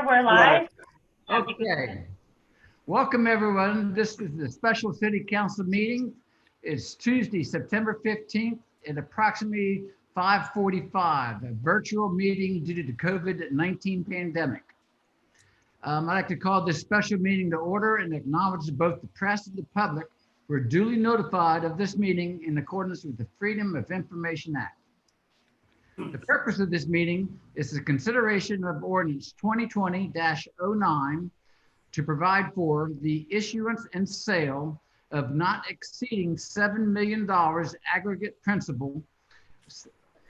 we're live. Okay. Welcome, everyone. This is the special city council meeting. It's Tuesday, September 15th at approximately 5:45, a virtual meeting due to the COVID-19 pandemic. I'd like to call this special meeting to order and acknowledge that both the press and the public were duly notified of this meeting in accordance with the Freedom of Information Act. The purpose of this meeting is the consideration of ordinance 2020-09 to provide for the issuance and sale of not exceeding $7 million aggregate principal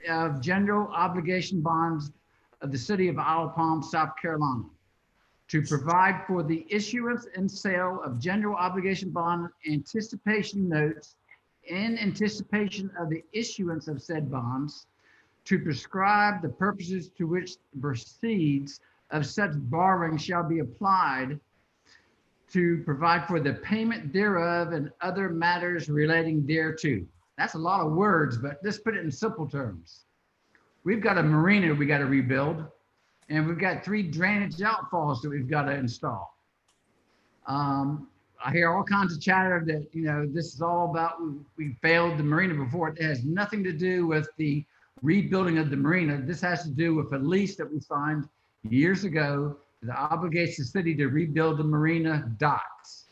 of general obligation bonds of the city of Isle of Palm, South Carolina. To provide for the issuance and sale of general obligation bond anticipation notes in anticipation of the issuance of said bonds, to prescribe the purposes to which the proceeds of such borrowing shall be applied, to provide for the payment thereof and other matters relating thereto. That's a lot of words, but let's put it in simple terms. We've got a marina we got to rebuild, and we've got 3 drainage outfalls that we've got to install. I hear all kinds of chatter that, this is all about we failed the marina before. It has nothing to do with the rebuilding of the marina. This has to do with a lease that we signed years ago that obligates the city to rebuild the marina docks.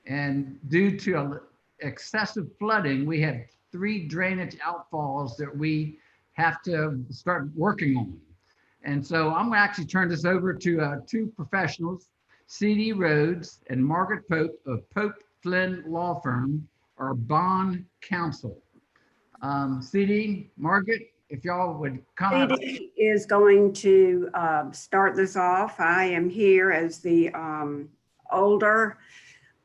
And due to excessive flooding, we have 3 drainage outfalls that we have to start working on. And so I'm going to actually turn this over to 2 professionals, C.D. Rhodes and Margaret Pope of Pope Flynn Law Firm, our bond counsel. CD, Margaret, if y'all would comment. CD is going to start this off. I am here as the older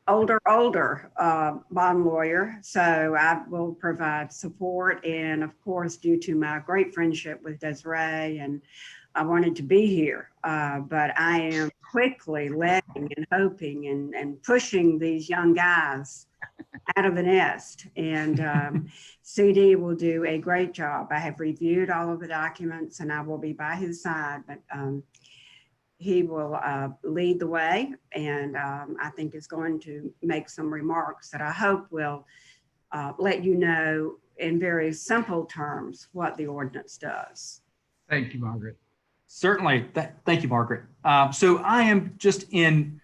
bond lawyer, so I will provide support. And of course, due to my great friendship with Desiree, and I wanted to be here, but I am quickly letting and hoping and pushing these young guys out of the nest, and CD will do a great job. I have reviewed all of the documents and I will be by his side, but he will lead the way, and I think is going to make some remarks that I hope will let you know in very simple terms what the ordinance does. Thank you, Margaret. Certainly. Thank you, Margaret. So I am just in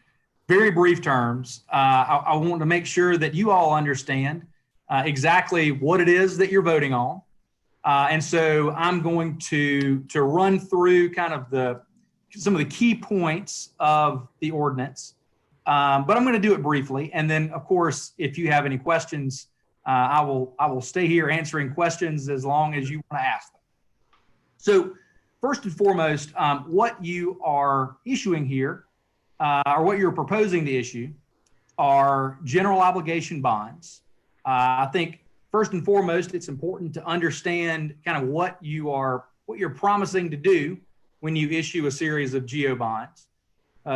very brief terms. I want to make sure that you all understand exactly what it is that you're voting on. And so I'm going to run through kind of some of the key points of the ordinance, but I'm going to do it briefly. And then, of course, if you have any questions, I will stay here answering questions as long as you want to ask them. So first and foremost, what you are issuing here, or what you're proposing to issue, are general obligation bonds. I think first and foremost, it's important to understand kind of what you're promising to do when you issue a series of GO bonds.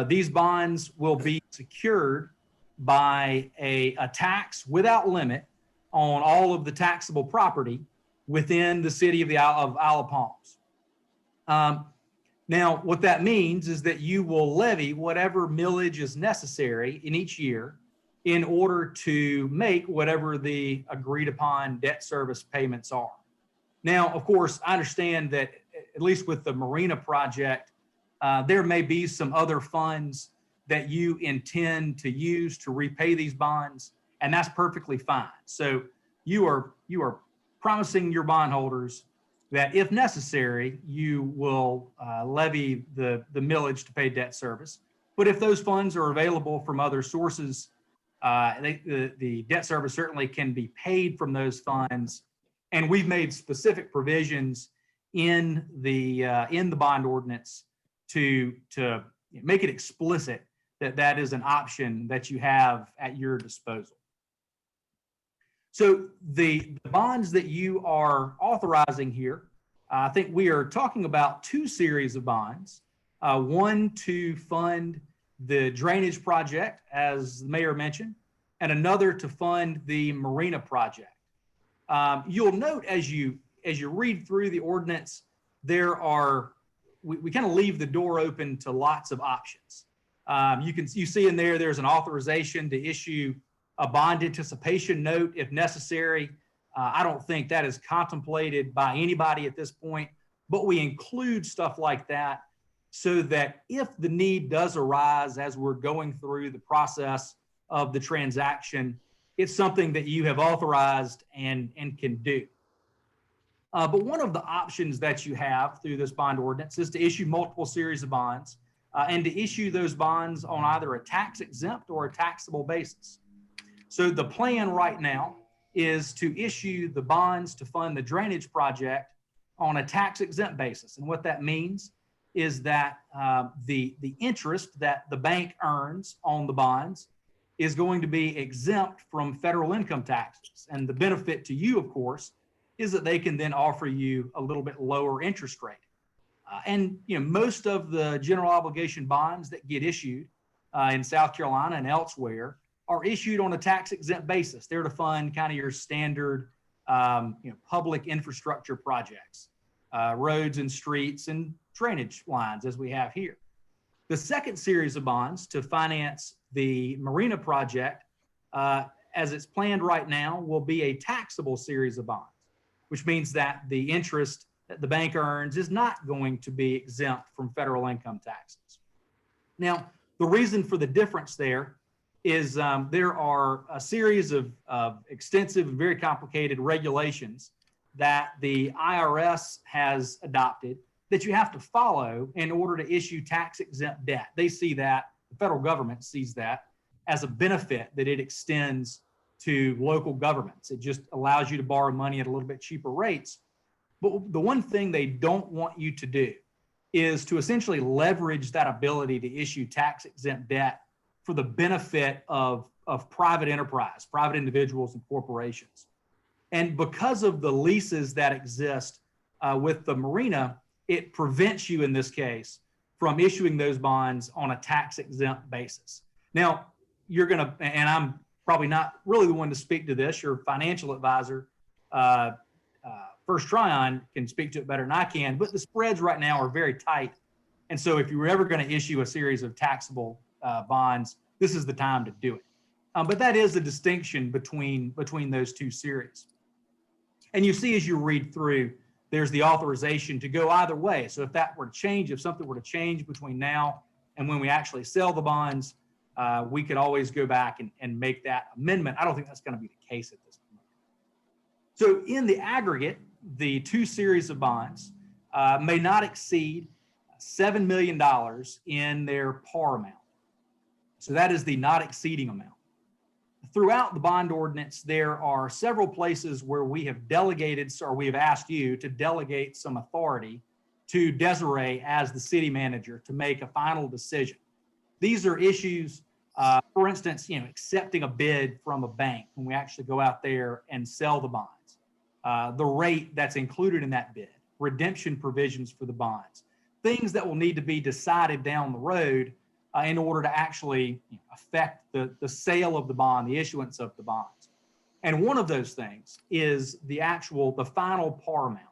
These bonds will be secured by a tax without limit on all of the taxable property within the city of Isle of Palms. Now, what that means is that you will levy whatever millage is necessary in each year in order to make whatever the agreed upon debt service payments are. Now, of course, I understand that at least with the marina project, there may be some other funds that you intend to use to repay these bonds, and that's perfectly fine. So you are promising your bondholders that if necessary, you will levy the millage to pay debt service. But if those funds are available from other sources, the debt service certainly can be paid from those funds. And we've made specific provisions in the bond ordinance to make it explicit that that is an option that you have at your disposal. So the bonds that you are authorizing here, I think we are talking about 2 series of bonds. One to fund the drainage project, as the mayor mentioned, and another to fund the marina project. You'll note as you read through the ordinance, there are we kind of leave the door open to lots of options. You see in there, there's an authorization to issue a bond anticipation note if necessary. I don't think that is contemplated by anybody at this point, but we include stuff like that so that if the need does arise as we're going through the process of the transaction, it's something that you have authorized and can do. But one of the options that you have through this bond ordinance is to issue multiple series of bonds and to issue those bonds on either a tax exempt or a taxable basis. So the plan right now is to issue the bonds to fund the drainage project on a tax exempt basis. And what that means is that the interest that the bank earns on the bonds is going to be exempt from federal income taxes. And the benefit to you, of course, is that they can then offer you a little bit lower interest rate. And most of the general obligation bonds that get issued in South Carolina and elsewhere are issued on a tax exempt basis. They're to fund kind of your standard public infrastructure projects, roads and streets and drainage lines as we have here. The second series of bonds to finance the marina project, as it's planned right now, will be a taxable series of bonds, which means that the interest that the bank earns is not going to be exempt from federal income taxes. Now, the reason for the difference there is there are a series of extensive and very complicated regulations that the IRS has adopted that you have to follow in order to issue tax exempt debt. They see that, the federal government sees that as a benefit that it extends to local governments. It just allows you to borrow money at a little bit cheaper rates. But the one thing they don't want you to do is to essentially leverage that ability to issue tax exempt debt for the benefit of private enterprise, private individuals and corporations. And because of the leases that exist with the marina, it prevents you in this case from issuing those bonds on a tax exempt basis. Now, you're gonna, and I'm probably not really the one to speak to this, your financial advisor, First Tryon can speak to it better than I can, but the spreads right now are very tight. And so if you were ever gonna issue a series of taxable bonds, this is the time to do it. But that is the distinction between those two series. And you see as you read through, there's the authorization to go either way. So if that were to change, if something were to change between now and when we actually sell the bonds, we could always go back and make that amendment. I don't think that's going to be the case at this point. So in the aggregate, the two series of bonds may not exceed $7 million in their par amount. So that is the not exceeding amount. Throughout the bond ordinance, there are several places where we have delegated, or we have asked you to delegate some authority to Desiree as the city manager to make a final decision. These are issues, for instance, accepting a bid from a bank when we actually go out there and sell the bonds, the rate that's included in that bid, redemption provisions for the bonds, things that will need to be decided down the road in order to actually affect the sale of the bond, the issuance of the bonds. And one of those things is the final par amount.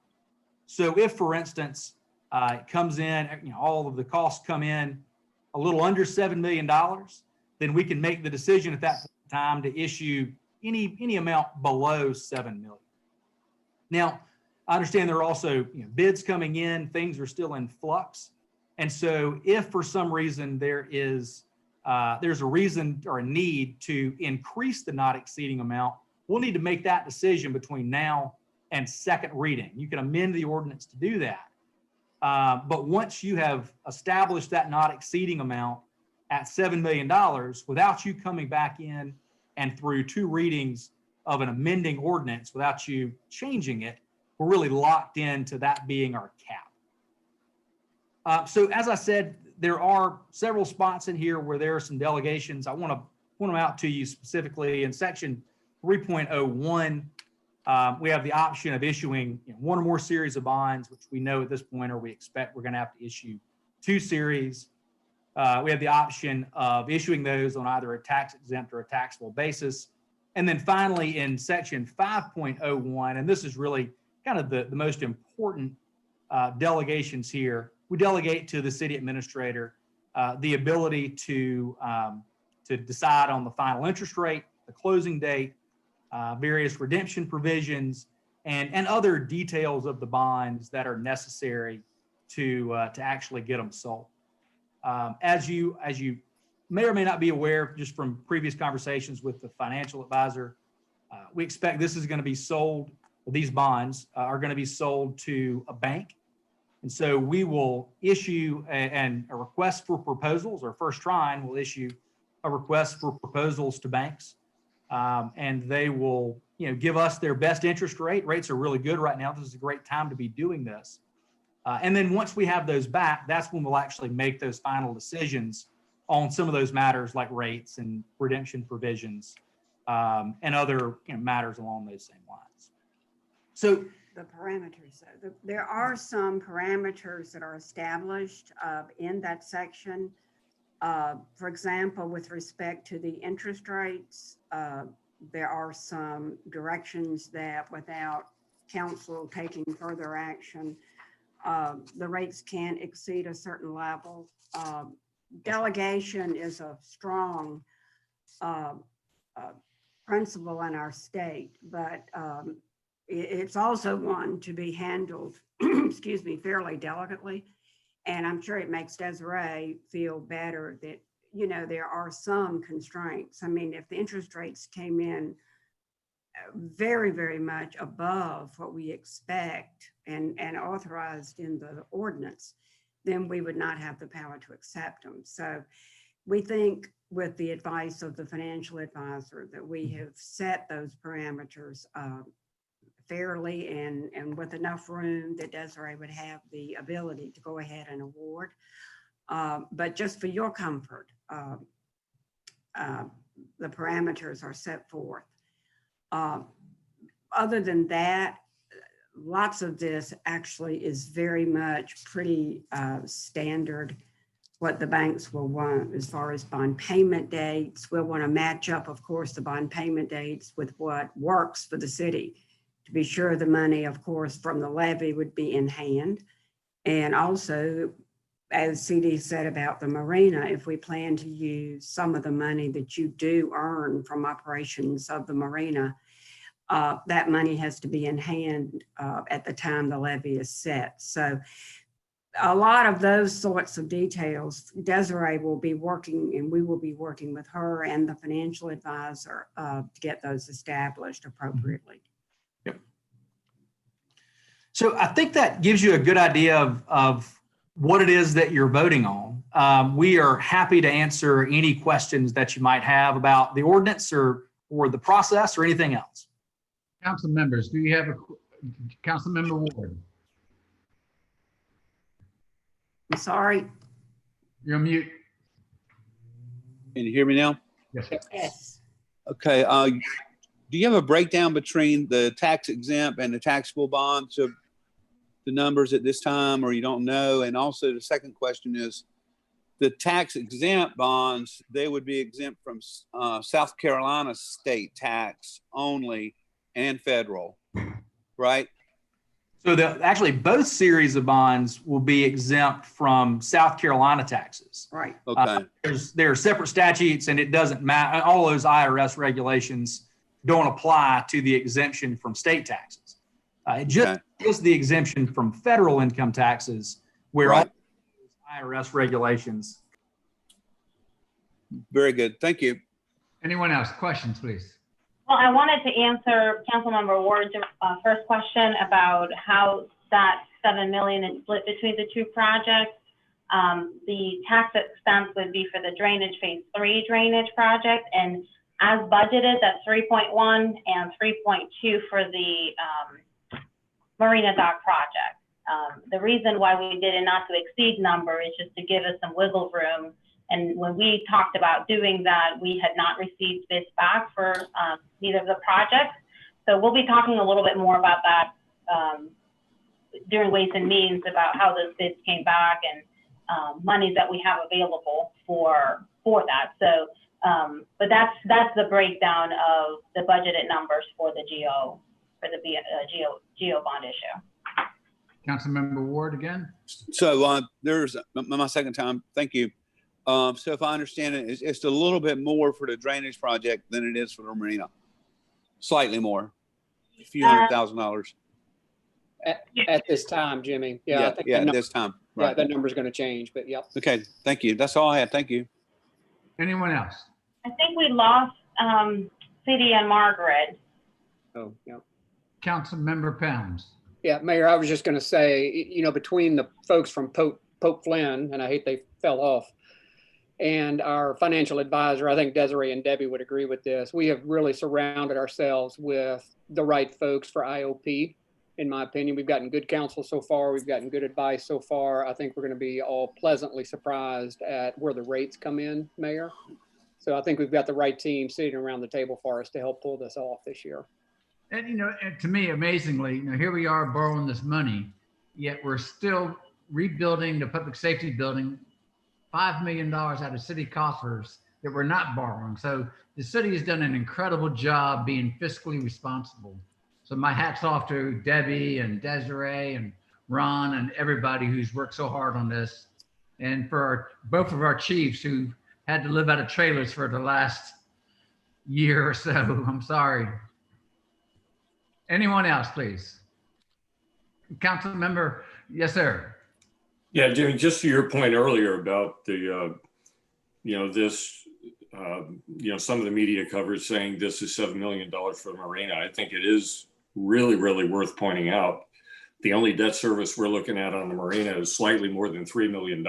So if, for instance, it comes in, all of the costs come in a little under $7 million, then we can make the decision at that time to issue any amount below $7 million. Now, I understand there are also bids coming in, things are still in flux. And so if for some reason there's a reason or a need to increase the not exceeding amount, we'll need to make that decision between now and second reading. You can amend the ordinance to do that. But once you have established that not exceeding amount at $7 million, without you coming back in and through two readings of an amending ordinance, without you changing it, we're really locked into that being our cap. So as I said, there are several spots in here where there are some delegations. I want to point them out to you specifically. In section 3.01, we have the option of issuing one or more series of bonds, which we know at this point, or we expect we're going to have to issue two series. We have the option of issuing those on either a tax exempt or a taxable basis. And then finally in section 5.01, and this is really kind of the most important delegations here, we delegate to the city administrator the ability to decide on the final interest rate, the closing date, various redemption provisions, and other details of the bonds that are necessary to actually get them sold. As you may or may not be aware, just from previous conversations with the financial advisor, we expect this is going to be sold. These bonds are going to be sold to a bank. And so we will issue a request for proposals, or First Trine will issue a request for proposals to banks. And they will, give us their best interest rate. Rates are really good right now. This is a great time to be doing this. And then once we have those back, that's when we'll actually make those final decisions on some of those matters like rates and redemption provisions, and other matters along those same lines. So the parameters, there are some parameters that are established in that section. For example, with respect to the interest rates, there are some directions that without council taking further action, the rates can't exceed a certain level. Delegation is a strong principle in our state, but it's also one to be handled, excuse me, fairly delicately. And I'm sure it makes Desiree feel better that, there are some constraints. I mean, if the interest rates came in very, very much above what we expect and authorized in the ordinance, then we would not have the power to accept them. So we think with the advice of the financial advisor that we have set those parameters fairly and with enough room that Desiree would have the ability to go ahead and award. But just for your comfort, the parameters are set forth. Other than that, lots of this actually is very much pretty standard what the banks will want as far as bond payment dates. We'll want to match up, of course, the bond payment dates with what works for the city to be sure the money, of course, from the levy would be in hand. And also, as CD said about the marina, if we plan to use some of the money that you do earn from operations of the marina, that money has to be in hand at the time the levy is set. So a lot of those sorts of details, Desiree will be working, and we will be working with her and the financial advisor to get those established appropriately. Yep. So I think that gives you a good idea of what it is that you're voting on. We are happy to answer any questions that you might have about the ordinance or the process or anything else. Council members, do you have a council member Ward? I'm sorry. You're on mute. Can you hear me now? Yes. Yes. Okay. Do you have a breakdown between the tax exempt and the taxable bonds of the numbers at this time, or you don't know? And also the second question is the tax exempt bonds, they would be exempt from South Carolina state tax only and federal, right? So actually both series of bonds will be exempt from South Carolina taxes. Right. Okay. There are separate statutes, and it doesn't matter. All those IRS regulations don't apply to the exemption from state taxes. It just is the exemption from federal income taxes where all IRS regulations. Very good. Thank you. Anyone else? Questions, please. Well, I wanted to answer Councilmember Ward's first question about how that $7 million is split between the two projects. The tax expense would be for the drainage phase 3 drainage project, and as budgeted, that's 3.1 and 3.2 for the Marina Dock project. The reason why we did a not to exceed number is just to give us some wiggle room. And when we talked about doing that, we had not received bids back for either of the projects. So we'll be talking a little bit more about that during Ways and Means about how those bids came back and monies that we have available for that. So, but that's the breakdown of the budgeted numbers for the GO bond issue. Councilmember Ward again. So there's my second time. Thank you. So if I understand it, it's a little bit more for the drainage project than it is for the marina. Slightly more, a few $100,000. At this time, Jimmy. Yeah, I think at this time. yeah, Right. that number's going to change, but yep. Okay. Thank you. That's all I had. Thank you. Anyone else? I think we lost City and Margaret. Oh, yeah. Councilmember Pounds. Yeah, Mayor, I was just going to say, you know, between the folks from Pope Flynn, and I hate they fell off, and our financial advisor, I think Desiree and Debbie would agree with this. We have really surrounded ourselves with the right folks for IOP. In my opinion, we've gotten good counsel so far. We've gotten good advice so far. I think we're going to be all pleasantly surprised at where the rates come in, Mayor. So I think we've got the right team sitting around the table for us to help pull this off this year. And, you know, and to me, amazingly, you know, here we are borrowing this money, yet we're still rebuilding the public safety building, $5 million out of city coffers that we're not borrowing. So the city has done an incredible job being fiscally responsible. So my hat's off to Debbie and Desiree and Ron and everybody who's worked so hard on this. And for both of our chiefs who had to live out of trailers for the last year or so. I'm sorry. Anyone else, please? Council member, yes, sir. Yeah, Jimmy, just to your point earlier about the, some of the media coverage saying this is $7 million for the marina. I think it is really, really worth pointing out. The only debt service we're looking at on the marina is slightly more than $3 million.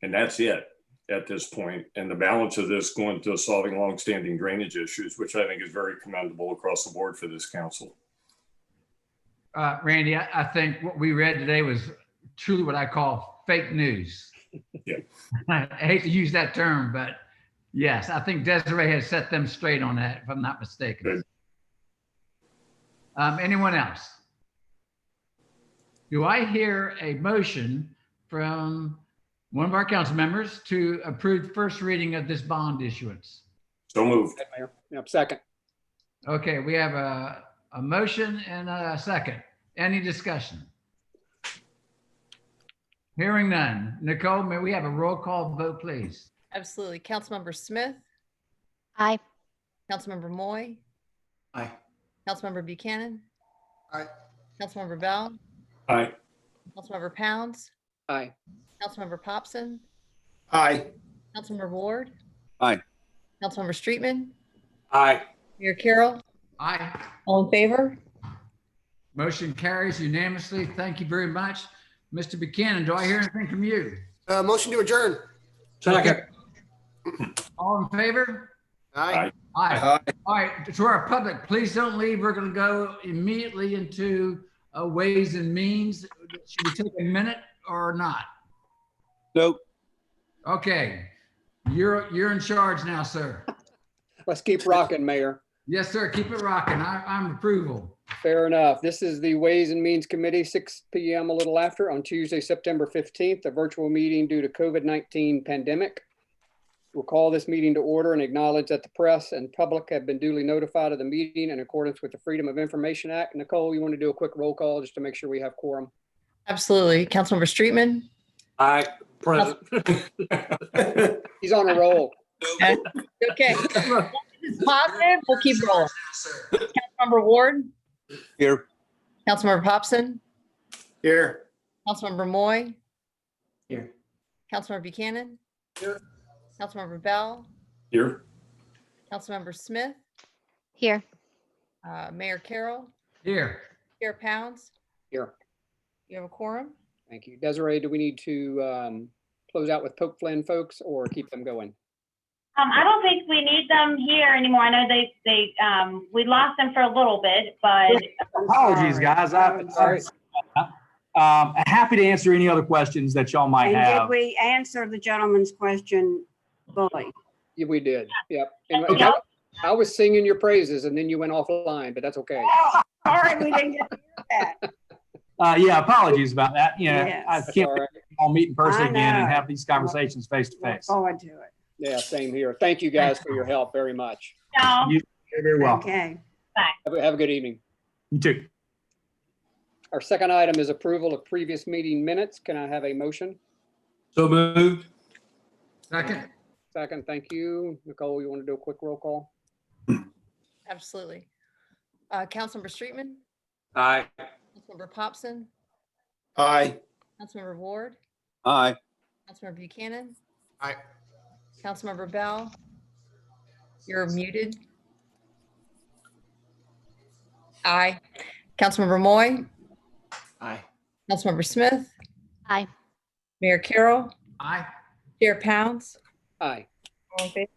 And that's it at this point. And the balance of this going to solving longstanding drainage issues, which I think is very commendable across the board for this council. Randy, I think what we read today was truly what I call fake news. Yeah. I hate to use that term, but yes, I think Desiree has set them straight on that, if I'm not mistaken. Anyone else? Do I hear a motion from one of our council members to approve first reading of this bond issuance? So moved. Mayor. Yep, second. Okay, we have a motion and a second. Any discussion? Hearing none. Nicole, may we have a roll call vote, please? Absolutely. Councilmember Smith, Aye. Councilmember Moy, Aye. Councilmember Buchanan, Aye. Councilmember Bell, Aye. Councilmember Pounds, Aye. Councilmember Popson, Aye. Councilmember Ward, Aye. Councilmember Streetman, Aye. Mayor Carroll, Aye. all in favor? Motion carries unanimously. Thank you very much. Mr. Buchanan, do I hear anything from you? Motion to adjourn. Second. All in favor? Aye. Aye. All right, to our public, please don't leave. We're going to go immediately into Ways and Means. Should we take a minute or not? Nope. Okay, you're in charge now, sir. Let's keep rocking, Mayor. Yes, sir. Keep it rocking. I'm approval. Fair enough. This is the Ways and Means Committee, 6 p.m. a little after on Tuesday, September 15th, a virtual meeting due to COVID-19 pandemic. We'll call this meeting to order and acknowledge that the press and public have been duly notified of the meeting in accordance with the Freedom of Information Act. Nicole, you want to do a quick roll call just to make sure we have quorum? Absolutely. Councilmember Streetman, Aye. Present. He's on a roll. okay. This is positive. We'll keep rolling. Councilmember Ward, Here. Councilmember Popson, Here. Councilmember Moy, Here. Councilmember Buchanan, Here. Councilmember Bell, Here. Councilmember Smith, Here. Mayor Carroll, Here. Chair Pounds. Here. You have a quorum? Thank you. Desiree, do we need to close out with Pope Flynn folks or keep them going? I don't think we need them here anymore. I know we lost them for a little bit, but Apologies, guys. I'm sorry. Happy to answer any other questions that y'all might And did have. we answer the gentleman's question fully? Yeah, we did. Yep. And Yeah. I was singing your praises and then you went offline, but that's okay. Sorry, we didn't get to hear that. Yeah, apologies about that. You know, Yes. I That's can't all right. all meet in person I again and know. have these conversations face to Look face. forward to it. Yeah, same here. Thank you guys for your help very much. no. You're very welcome. Okay. Have a good evening. You too. Our second item is approval of previous meeting minutes. Can I have a motion? So moved. Second. Second, thank you. Nicole, you want to do a quick roll call? Absolutely. Councilmember Streetman, Aye. Councilmember Popson, Aye. Councilmember Ward, Aye. Councilmember Buchanan, Aye. Councilmember Bell. You're muted. Aye. Councilmember Moy, Aye. Councilmember Smith, Aye. Mayor Carroll, Aye. Chair Pounds. Aye. All in favor?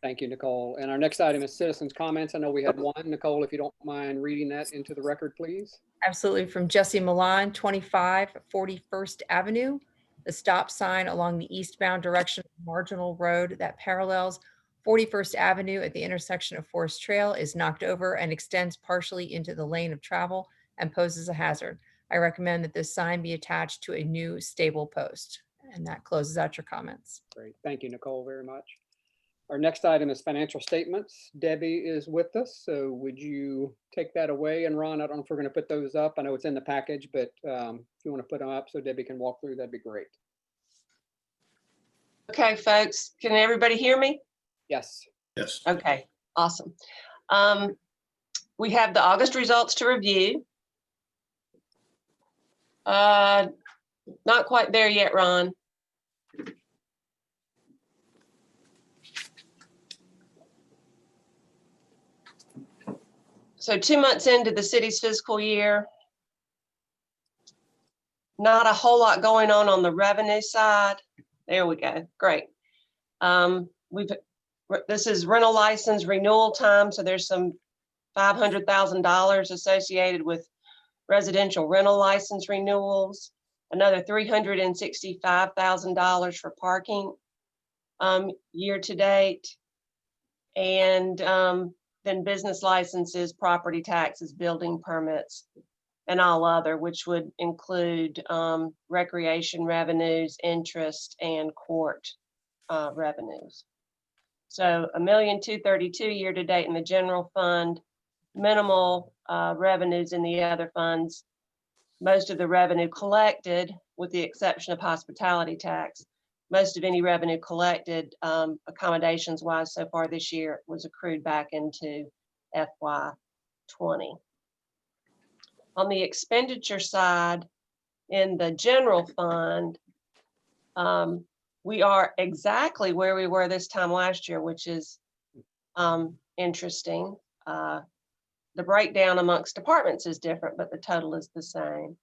Thank you, Nicole. And our next item is citizens' comments. I know we had one. Nicole, if you don't mind reading that into the record, please. Absolutely. From Jesse Milan, 25 41st Avenue. The stop sign along the eastbound direction of Marginal Road that parallels 41st Avenue at the intersection of Forest Trail is knocked over and extends partially into the lane of travel and poses a hazard. I recommend that this sign be attached to a new stable post. And that closes out your comments. Great. Thank you, Nicole, very much. Our next item is financial statements. Debbie is with us, so would you take that away? And Ron, I don't know if we're going to put those up. I know it's in the package, but if you want to put them up so Debbie can walk through, that'd be great. Okay, folks, can everybody hear me? Yes. Yes. Okay, awesome. We have the August results to review. Not quite there yet, Ron. So 2 months into the city's fiscal year, not a whole lot going on the revenue side. There we go. Great. This is rental license renewal time, so there's some $500,000 associated with residential rental license renewals, another $365,000 for parking year to date, and then business licenses, property taxes, building permits, and all other, which would include recreation revenues, interest, and court revenues. So $1,232,000 year to date in the general fund, minimal revenues in the other funds. Most of the revenue collected, with the exception of hospitality tax, most of any revenue collected accommodations wise so far this year was accrued back into FY20. On the expenditure side, in the general fund, we are exactly where we were this time last year, which is interesting. The breakdown amongst departments is different, but the total is the same.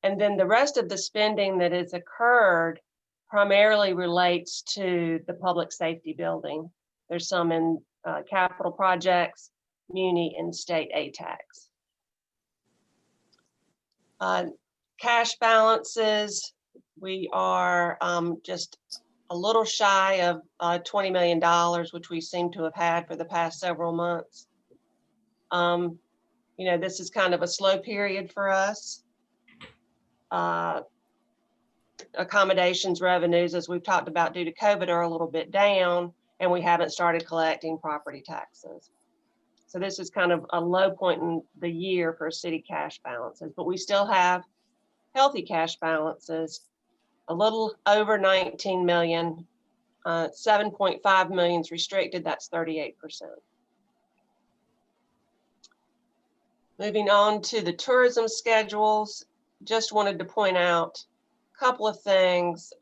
And then the rest of the spending that has occurred primarily relates to the public safety building. There's some in capital projects, muni, and state aid tax. Cash balances, we are just a little shy of $20 million, which we seem to have had for the past several months. You know, this is kind of a slow period for us. Accommodations revenues, as we've talked about due to COVID, are a little bit down, and we haven't started collecting property taxes. So this is kind of a low point in the year for city cash balances, but we still have healthy cash balances, a little over 19 million, 7.5 million is restricted, that's 38%. Moving on to the tourism schedules, just wanted to point out a couple of things.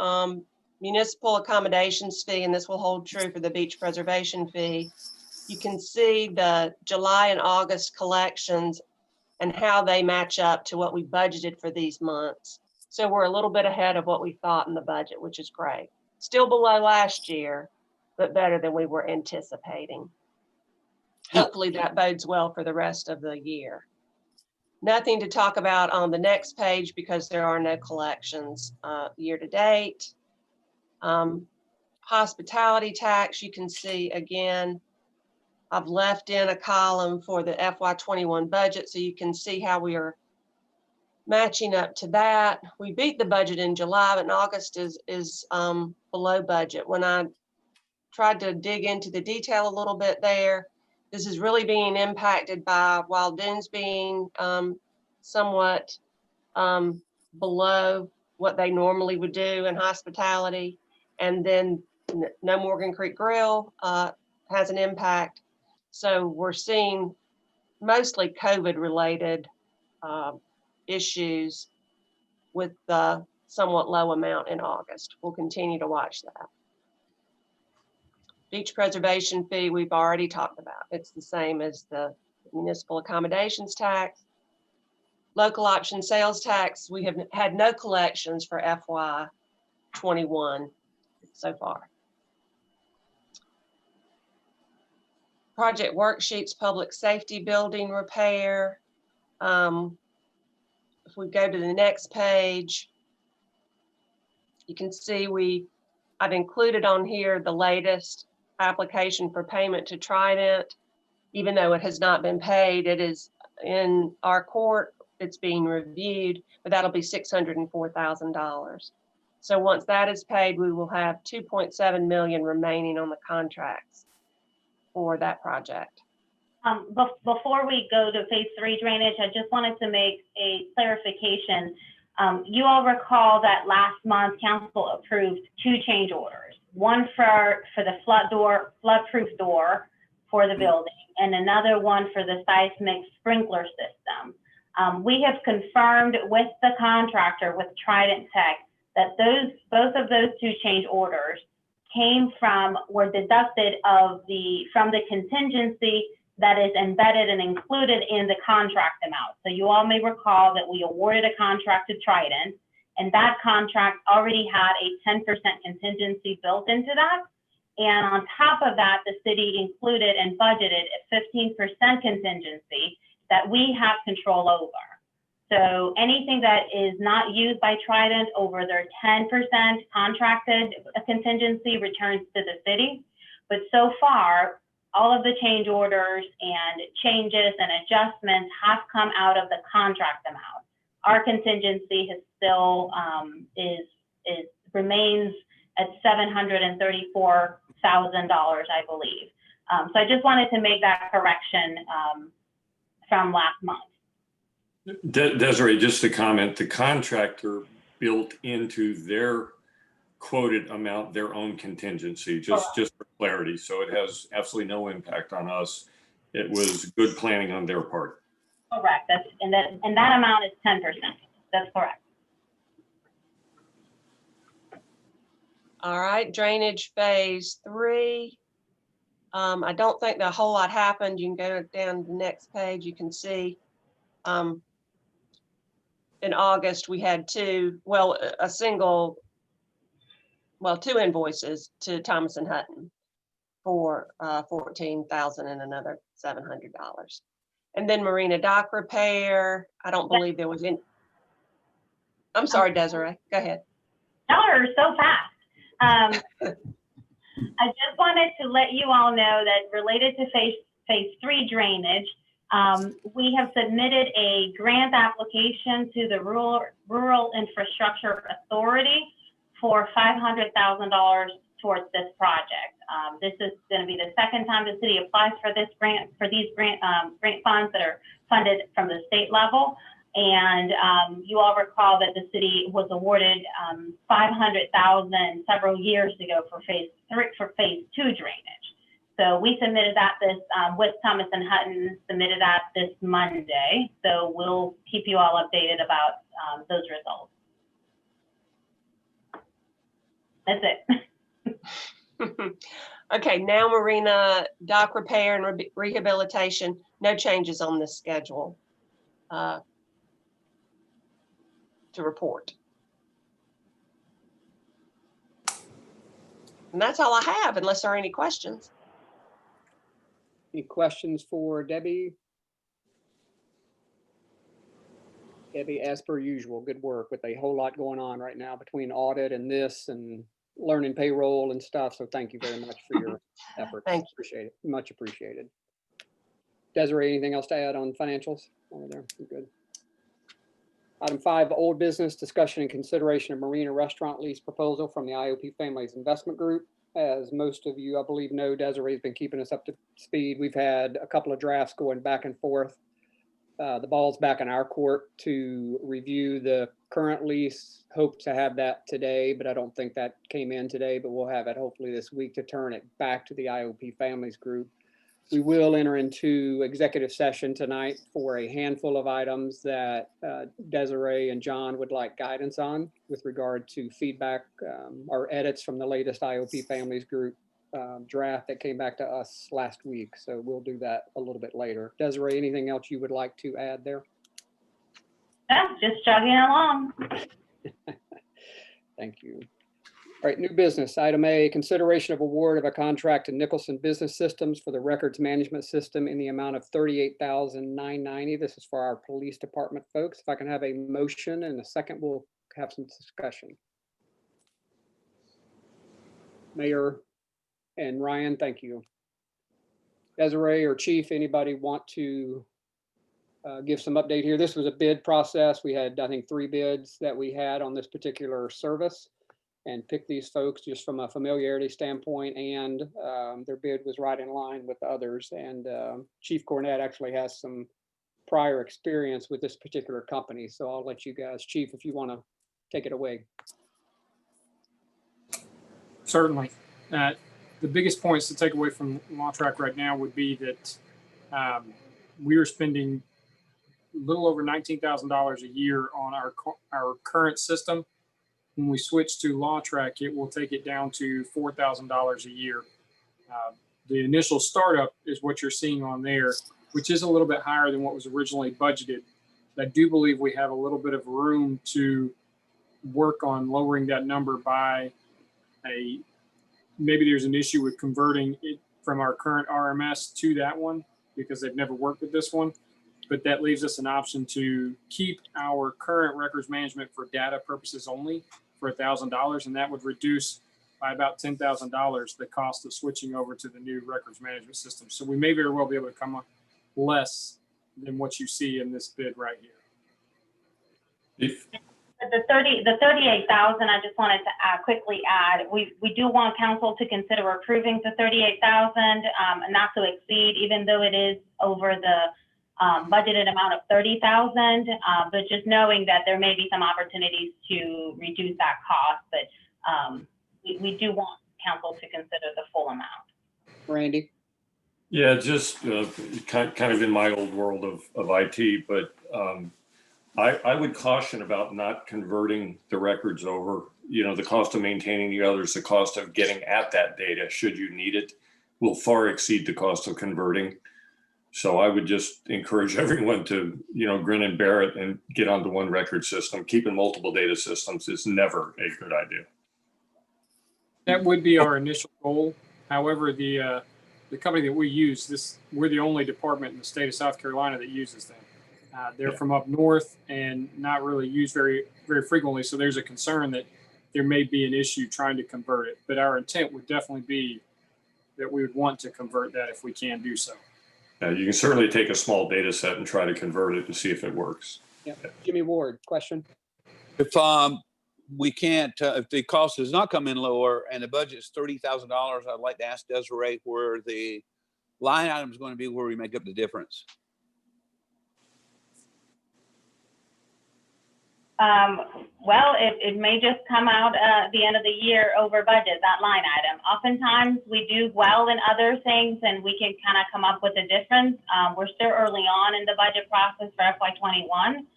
Municipal accommodations fee, and this will hold true for the beach preservation fee. You can see the July and August collections and how they match up to what we budgeted for these months. So we're a little bit ahead of what we thought in the budget, which is great. Still below last year, but better than we were anticipating. Hopefully that bodes well for the rest of the year. Nothing to talk about on the next page because there are no collections year to date. Hospitality tax, you can see again, I've left in a column for the FY21 budget so you can see how we are matching up to that. We beat the budget in July, but in August is below budget. When I tried to dig into the detail a little bit there, this is really being impacted by Wild Dunes being somewhat below what they normally would do in hospitality. And then No Morgan Creek Grill has an impact. So we're seeing mostly COVID-related issues with the somewhat low amount in August. We'll continue to watch that. Beach preservation fee, we've already talked about. It's the same as the municipal accommodations tax. Local option sales tax, we have had no collections for FY 21 so far. Project worksheets, public safety building repair. If we go to the next page, you can see I've included on here the latest application for payment to Trident. Even though it has not been paid, it is in our court, it's being reviewed, but that'll be $604,000. So once that is paid, we will have 2.7 million remaining on the contracts for that project. Before we go to phase 3 drainage, I just wanted to make a clarification. You all recall that last month council approved 2 change orders, one for the floodproof door for the building, and another one for the seismic sprinkler system. We have confirmed with the contractor, with Trident Tech, that both of those 2 change orders were deducted from the contingency that is embedded and included in the contract amount. So you all may recall that we awarded a contract to Trident, and that contract already had a 10% contingency built into that. And on top of that, the city included and budgeted a 15% contingency that we have control over. So anything that is not used by Trident over their 10% contracted contingency returns to the city. But so far, all of the change orders and changes and adjustments have come out of the contract amount. Our contingency has still remains at $734,000, I believe. So I just wanted to make that correction from last month. Desiree, just to comment, the contractor built into their quoted amount their own contingency, just for clarity. So it has absolutely no impact on us. It was good planning on their part. Correct. And that amount is 10%. That's correct. All right, drainage phase 3. I don't think a whole lot happened. You can go down the next page. You can see in August we had 2 invoices to Thomas and Hutton for $14,000 and another $700. And then marina dock repair. I don't believe there was any. I'm sorry, Desiree. Go ahead. Y'all are so fast. I just wanted to let you all know that related to phase 3 drainage, we have submitted a grant application to the Rural Infrastructure Authority for $500,000 towards this project. This is going to be the second time the city applies for this grant, for these grant funds that are funded from the state level. And you all recall that the city was awarded $500,000 several years ago for phase 2 drainage. So we submitted that with Thomas and Hutton, submitted that this Monday. So we'll keep you all updated about those results. That's it. Okay, now marina dock repair and rehabilitation. No changes on this schedule to report. And that's all I have, unless there are any questions. Any questions for Debbie? Debbie, as per usual, good work with a whole lot going on right now between audit and this and learning payroll and stuff. So thank you very much for your efforts. Thank you. Appreciate it. Much appreciated. Desiree, anything else to add on financials over there? You're good. Item 5, old business, discussion and consideration of marina restaurant lease proposal from the IOP Families Investment Group. As most of you, I believe, know, Desiree's been keeping us up to speed. We've had a couple of drafts going back and forth. the ball's back in our court to review the current lease. Hope to have that today, but I don't think that came in today, but we'll have it hopefully this week to turn it back to the IOP Families Group. We will enter into executive session tonight for a handful of items that Desiree and John would like guidance on with regard to feedback or edits from the latest IOP Families Group draft that came back to us last week. So we'll do that a little bit later. Desiree, anything else you would like to add there? Yeah, just jogging along. Thank you. All right, new business. Item A, consideration of award of a contract to Nicholson Business Systems for the records management system in the amount of $38,990. This is for our police department folks. If I can have a motion and a second, we'll have some discussion. Mayor and Ryan, thank you. Desiree or Chief, anybody want to give some update here? This was a bid process. We had, I think, 3 bids that we had on this particular service, and picked these folks just from a familiarity standpoint, and their bid was right in line with others. And Chief Cornett actually has some prior experience with this particular company. So I'll let you guys, Chief, if you want to take it away. Certainly. The biggest points to take away from LawTrack right now would be that we are spending a little over $19,000 a year on our current system. When we switch to LawTrack, it will take it down to $4,000 a year. The initial startup is what you're seeing on there, which is a little bit higher than what was originally budgeted. I do believe we have a little bit of room to work on lowering that number by maybe there's an issue with converting it from our current RMS to that one because they've never worked with this one. But that leaves us an option to keep our current records management for data purposes only for $1,000, and that would reduce by about $10,000 the cost of switching over to the new records management system. So we may very well be able to come up less than what you see in this bid right here. The 38,000, I just wanted to quickly add, we do want council to consider approving the 38,000 and not to exceed, even though it is over the budgeted amount of 30,000, but just knowing that there may be some opportunities to reduce that cost, but we do want council to consider the full amount. Randy? Yeah, just kind of in my old world of IT, but I would caution about not converting the records over. You know, the cost of maintaining the others, the cost of getting at that data, should you need it, will far exceed the cost of converting. So I would just encourage everyone to, grin and bear it and get onto one record system. Keeping multiple data systems is never a good idea. That would be our initial goal. However, the company that we use, we're the only department in the state of South Carolina that uses them. They're from up north and not really used very, very frequently. So there's a concern that there may be an issue trying to convert it. But our intent would definitely be that we would want to convert that if we can do so. You can certainly take a small data set and try to convert it to see if it works. Yeah. Jimmy Ward, question. If we can't, if the cost does not come in lower and the budget is $30,000, I'd like to ask Desiree where the line item is going to be where we make up the difference. Well, it may just come out at the end of the year over budget, that line item. Oftentimes we do well in other things and we can kind of come up with a difference. We're still early on in the budget process for FY21.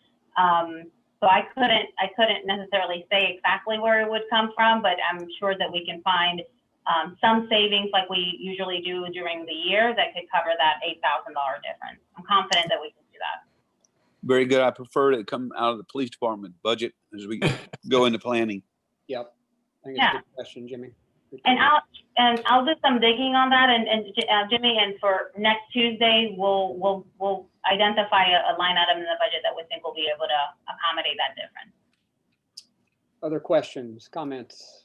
So I couldn't necessarily say exactly where it would come from, but I'm sure that we can find some savings like we usually do during the year that could cover that $8,000 difference. I'm confident that we can do that. Very good. I prefer it to come out of the police department budget as we go into planning. Yep. I think it's a good question, Jimmy. And I'll do some digging on that, and Jimmy, and for next Tuesday, we'll identify a line item in the budget that we think will be able to accommodate that difference. Other questions, comments?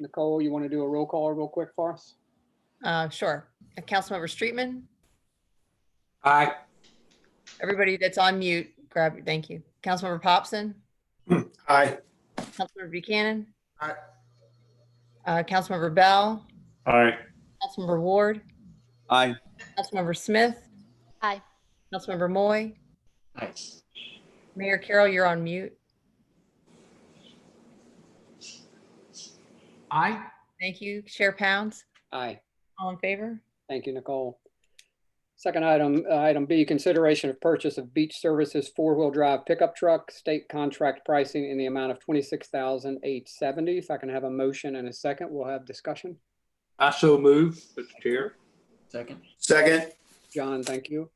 Nicole, you want to do a roll call real quick for us? Sure. Councilmember Streetman. Aye. Everybody that's on mute, thank you. Councilmember Popson. Aye. Councilmember Buchanan. Aye. Councilmember Bell. Aye. Councilmember Ward. Aye. Councilmember Smith. Aye. Councilmember Moy, Aye. Mayor Carroll, you're on mute. Aye. Thank you. Chair Pounds, Aye. all in favor? Thank you, Nicole. Second item, item B, consideration of purchase of beach services four-wheel drive pickup truck, state contract pricing in the amount of $26,870. If I can have a motion and a second, we'll have discussion. I so move, Mr. Chair. Second. Second. John, thank you.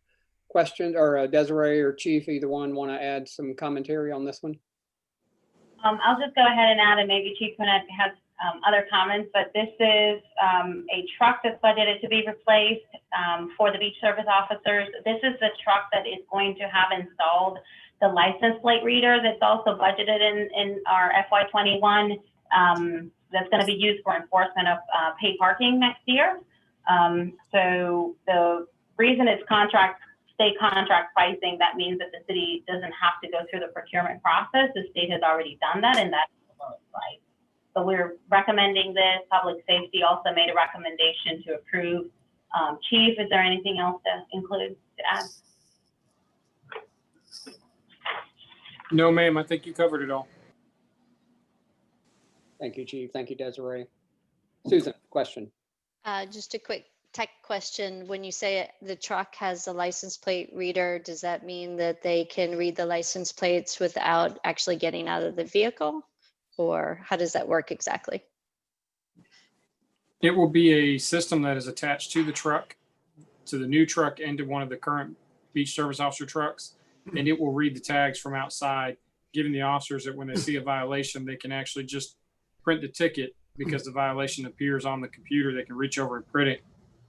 Questions, or Desiree or Chief, either one want to add some commentary on this one? I'll just go ahead and add, and maybe Chief Connect has other comments, but this is a truck that's budgeted to be replaced for the beach service officers. This is the truck that is going to have installed the license plate reader that's also budgeted in our FY21 that's going to be used for enforcement of paid parking next year. So the reason it's state contract pricing, that means that the city doesn't have to go through the procurement process. The state has already done that, and that's the lowest price. So we're recommending this. Public Safety also made a recommendation to approve. Chief, is there anything else to include, to add? No, ma'am, I think you covered it all. Thank you, Chief. Thank you, Desiree. Susan, question. Just a quick tech question. When you say the truck has a license plate reader, does that mean that they can read the license plates without actually getting out of the vehicle? Or how does that work exactly? It will be a system that is attached to the truck, to the new truck, and to one of the current beach service officer trucks. And it will read the tags from outside, giving the officers that when they see a violation, they can actually just print the ticket because the violation appears on the computer. They can reach over and print it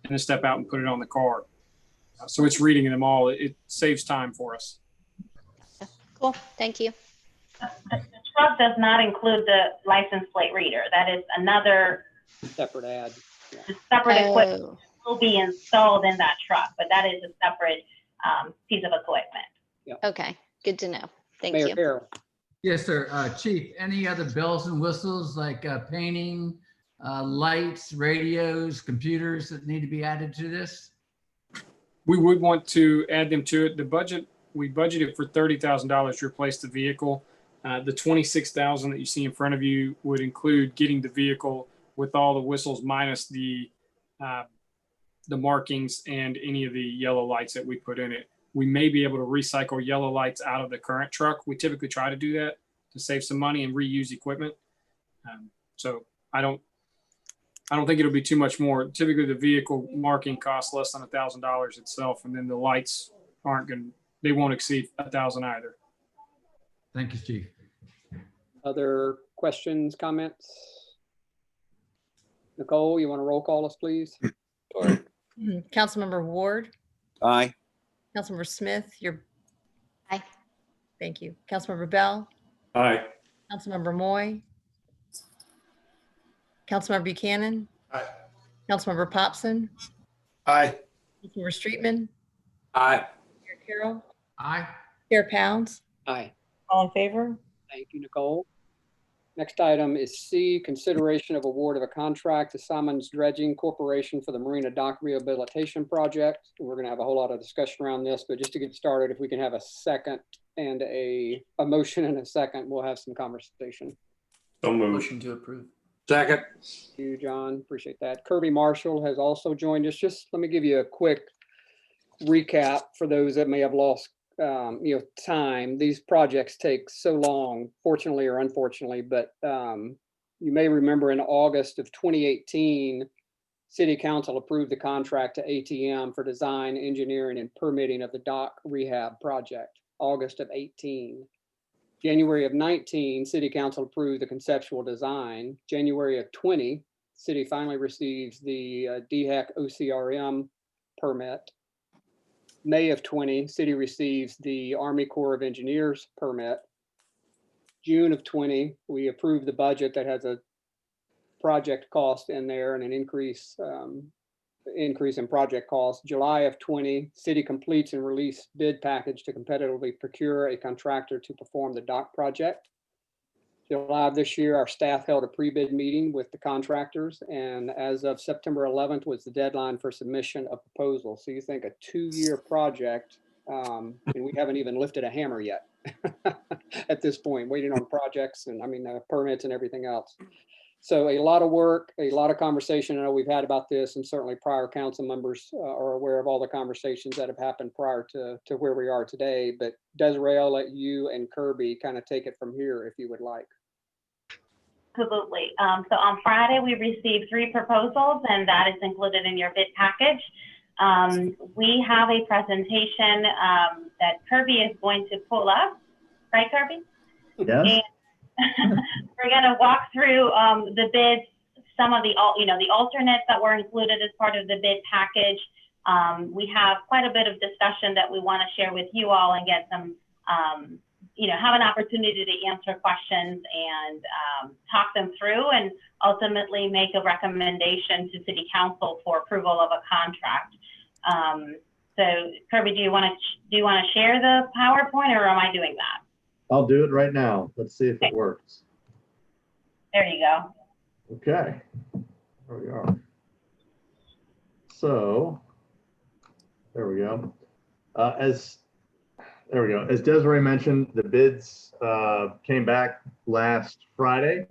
and then step out and put it on the card. So it's reading them all. It saves time for us. Cool, thank you. The truck does not include the license plate reader. That is another Separate ad. Yeah. separate equipment will be installed in that truck, but that is a separate piece of equipment. Okay, good to know. Thank Mayor you. Carroll. Yes, sir. Chief, any other bells and whistles like painting, lights, radios, computers that need to be added to this? We would want to add them to it. The budget, we budgeted for $30,000 to replace the vehicle. The $26,000 that you see in front of you would include getting the vehicle with all the whistles minus the markings and any of the yellow lights that we put in it. We may be able to recycle yellow lights out of the current truck. We typically try to do that to save some money and reuse equipment. So I don't think it'll be too much more. Typically the vehicle marking costs less than $1,000 itself. And then the lights they won't exceed $1,000 either. Thank you, Chief. Other questions, comments? Nicole, you want to roll call us, please? Councilmember Ward, Aye. Councilmember Smith, you're. Aye. Thank you. Councilmember Bell, Aye. Councilmember Moy, Councilmember Buchanan, Aye. Councilmember Popson, Aye. Councilmember Streetman, Aye. Mayor Carroll, Aye. Chair Pounds, Aye. all in favor? Thank you, Nicole. Next item is C, consideration of award of a contract to Simmons Dredging Corporation for the Marina Dock Rehabilitation Project. We're going to have a whole lot of discussion around this, but just to get started, if we can have a second and a motion and a second, we'll have some conversation. So moved. Motion to approve. Second. Thank you, John. Appreciate that. Kirby Marshall has also joined us. Just let me give you a quick recap for those that may have lost time. These projects take so long, fortunately or unfortunately, but you may remember in August of 2018, City Council approved the contract to ATM for design, engineering, and permitting of the dock rehab project, August of 18. January of 19, City Council approved the conceptual design. January of 20, City finally receives the DHEC OCRM permit. May of 20, City receives the Army Corps of Engineers permit. June of 20, we approve the budget that has a project cost in there and an increase in project cost. July of 20, City completes and release bid package to competitively procure a contractor to perform the dock project. July of this year, our staff held a pre-bid meeting with the contractors, and as of September 11th was the deadline for submission of proposals. So you think a 2-year project And we haven't even lifted a hammer yet at this point, waiting on projects and permits and everything else. So a lot of work, a lot of conversation. I know we've had about this, and certainly prior council members are aware of all the conversations that have happened prior to where we are today. But Desiree, I'll let you and Kirby kind of take it from here if you would like. Absolutely. So on Friday, we received 3 proposals, and that is included in your bid package. We have a presentation that Kirby is going to pull up, right, Kirby? Yes. And we're going to walk through the bids, some of the alternates that were included as part of the bid package. We have quite a bit of discussion that we want to share with you all and get some, have an opportunity to answer questions and talk them through, and ultimately make a recommendation to City Council for approval of a contract. So Kirby, do you want to share the PowerPoint, or am I doing that? I'll do it right now. Let's see if it works. There you go. Okay, there we are. So, there we go. There we go. As Desiree mentioned, the bids came back last Friday.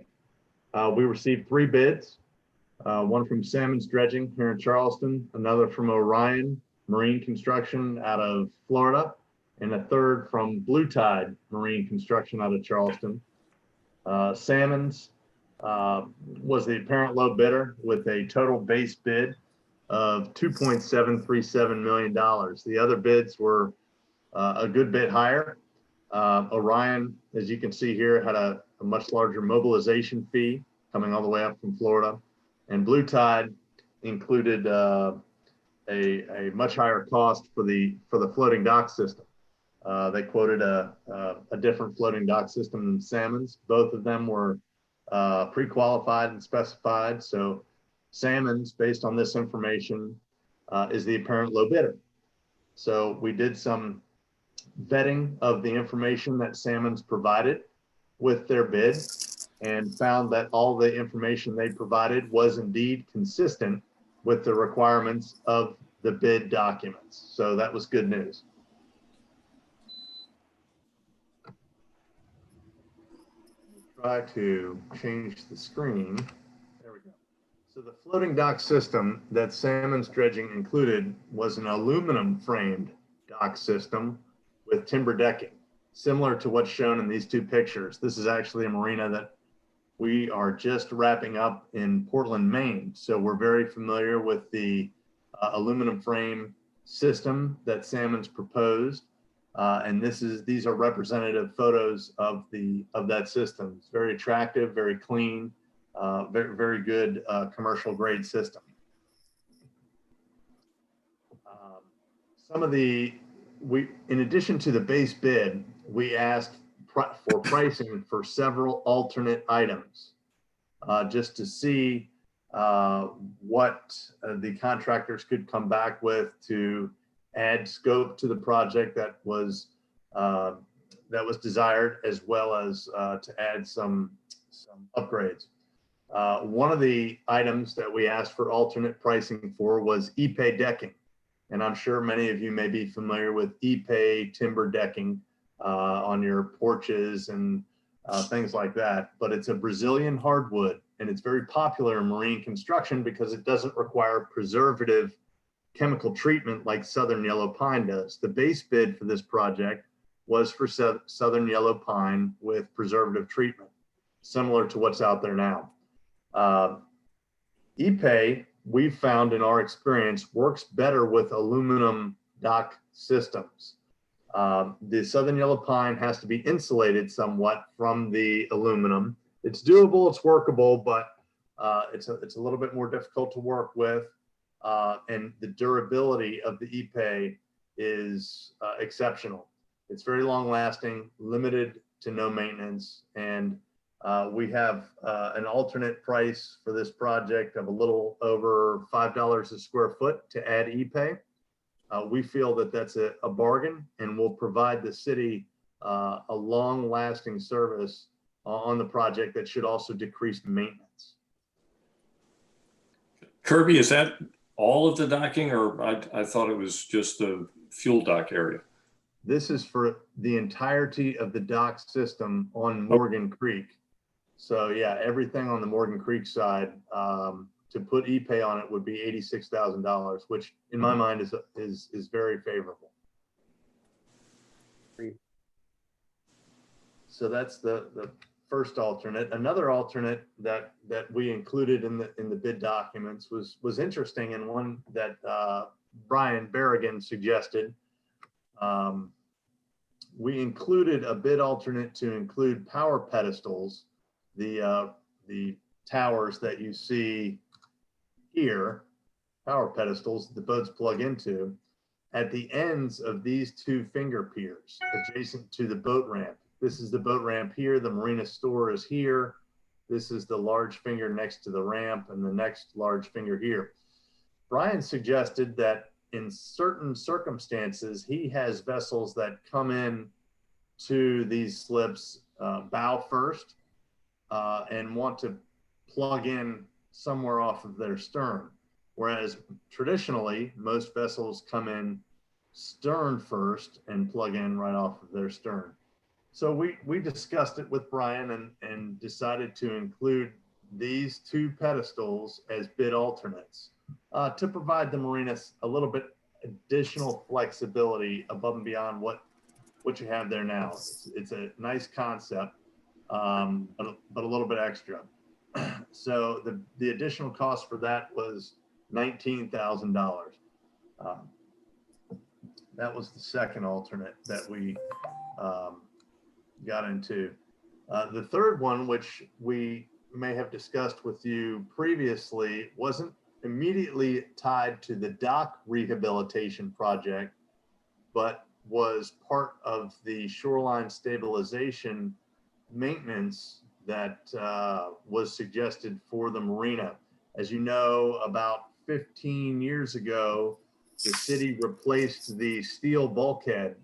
We received 3 bids, one from Salmon's Dredging here in Charleston, another from Orion Marine Construction out of Florida, and a third from Blue Tide Marine Construction out of Charleston. Salmon's was the apparent low bidder with a total base bid of $2.737 million. The other bids were a good bit higher. Orion, as you can see here, had a much larger mobilization fee coming all the way up from Florida, and Blue Tide included a much higher cost for the floating dock system. They quoted a different floating dock system than Salmon's. Both of them were pre-qualified and specified. So Salmon's, based on this information, is the apparent low bidder. So we did some vetting of the information that Salmon's provided with their bid, and found that all the information they provided was indeed consistent with the requirements of the bid documents. So that was good news. Try to change the screen. There we go. So the floating dock system that Salmon's Dredging included was an aluminum framed dock system with timber decking, similar to what's shown in these 2 pictures. This is actually a marina that we are just wrapping up in Portland, Maine. So we're very familiar with the aluminum frame system that Salmon's proposed. And these are representative photos of that system. It's very attractive, very clean, very good commercial grade system. In addition to the base bid, we asked for pricing for several alternate items, just to see what the contractors could come back with to add scope to the project that was desired, as well as to add some upgrades. One of the items that we asked for alternate pricing for was Ipe Decking. And I'm sure many of you may be familiar with Ipe timber decking on your porches and things like that. But it's a Brazilian hardwood, and it's very popular in marine construction because it doesn't require preservative chemical treatment like southern yellow pine does. The base bid for this project was for southern yellow pine with preservative treatment, similar to what's out there now. Ipe, we've found in our experience, works better with aluminum dock systems. The southern yellow pine has to be insulated somewhat from the aluminum. It's doable, it's workable, but it's a little bit more difficult to work with. And the durability of the Ipe is exceptional. It's very long lasting, limited to no maintenance. And we have an alternate price for this project of a little over $5 a square foot to add Ipe. We feel that that's a bargain, and will provide the city a long lasting service on the project that should also decrease maintenance. Kirby, is that all of the docking, or I thought it was just the fuel dock area? This is for the entirety of the dock system on Morgan Creek. So yeah, everything on the Morgan Creek side, to put Ipe on it would be $86,000, which in my mind is very favorable. So that's the first alternate. Another alternate that we included in the bid documents was interesting, and one that Brian Berrigan suggested. We included a bid alternate to include power pedestals, the towers that you see here, power pedestals the boats plug into, at the ends of these two finger piers adjacent to the boat ramp. This is the boat ramp here. The marina store is here. This is the large finger next to the ramp, and the next large finger here. Brian suggested that in certain circumstances, he has vessels that come in to these slips bow first and want to plug in somewhere off of their stern. Whereas traditionally, most vessels come in stern first and plug in right off of their stern. So we discussed it with Brian and decided to include these two pedestals as bid alternates to provide the marinas a little bit additional flexibility above and beyond what you have there now. It's a nice concept, but a little bit extra. So the additional cost for that was $19,000. That was the second alternate that we got into. The third one, which we may have discussed with you previously, wasn't immediately tied to the dock rehabilitation project, but was part of the shoreline stabilization maintenance that was suggested for the marina. As you know, about 15 years ago, the city replaced the steel bulkhead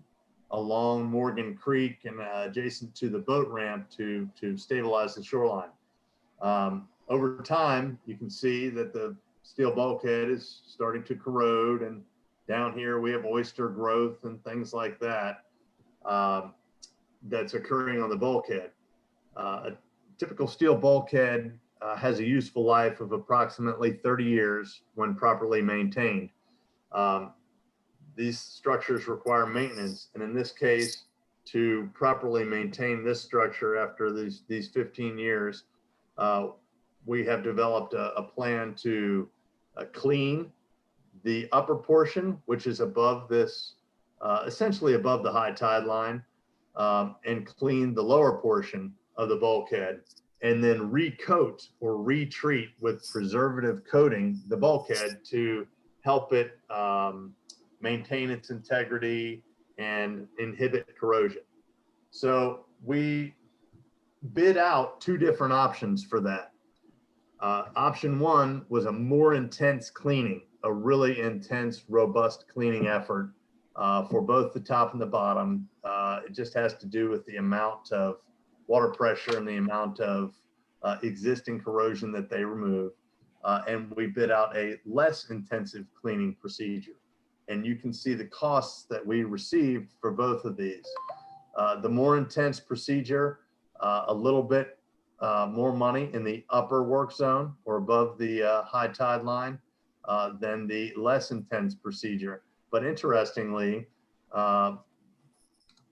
along Morgan Creek and adjacent to the boat ramp to stabilize the shoreline. Over time, you can see that the steel bulkhead is starting to corrode, and down here we have oyster growth and things like that that's occurring on the bulkhead. A typical steel bulkhead has a useful life of approximately 30 years when properly maintained. These structures require maintenance, and in this case, to properly maintain this structure after these 15 years, we have developed a plan to clean the upper portion, which is above this, essentially above the high tide line, and clean the lower portion of the bulkhead, and then recoat or retreat with preservative coating the bulkhead to help it maintain its integrity and inhibit corrosion. So we bid out two different options for that. Option one was a more intense cleaning, a really intense, robust cleaning effort for both the top and the bottom. It just has to do with the amount of water pressure and the amount of existing corrosion that they remove. And we bid out a less intensive cleaning procedure. And you can see the costs that we received for both of these. The more intense procedure, a little bit more money in the upper work zone or above the high tide line than the less intense procedure. But interestingly,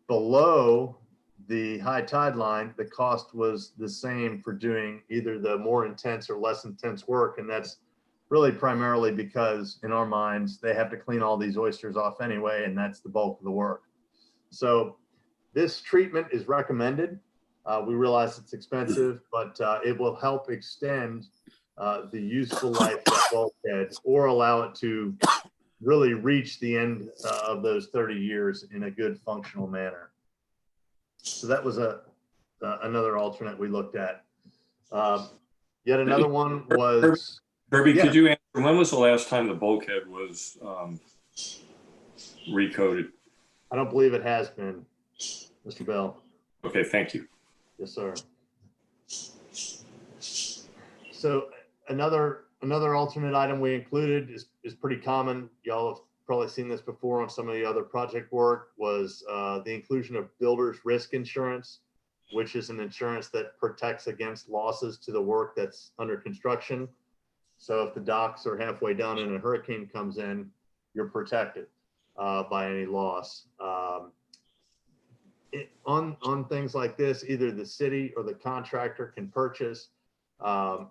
below the high tide line, the cost was the same for doing either the more intense or less intense work. And that's really primarily because in our minds, they have to clean all these oysters off anyway, and that's the bulk of the work. So this treatment is recommended. We realize it's expensive, but it will help extend the useful life of the bulkhead or allow it to really reach the end of those 30 years in a good functional manner. So that was another alternate we looked at. Yet another one was... Herbie, yeah. Could you answer, when was the last time the bulkhead was recoated? I don't believe it has been, Mr. Bell. Okay, thank you. Yes, sir. So another alternate item we included is pretty common. Y'all have probably seen this before on some of the other project work, was the inclusion of builder's risk insurance, which is an insurance that protects against losses to the work that's under construction. So if the docks are halfway done and a hurricane comes in, you're protected by any loss. On things like this, either the city or the contractor can purchase.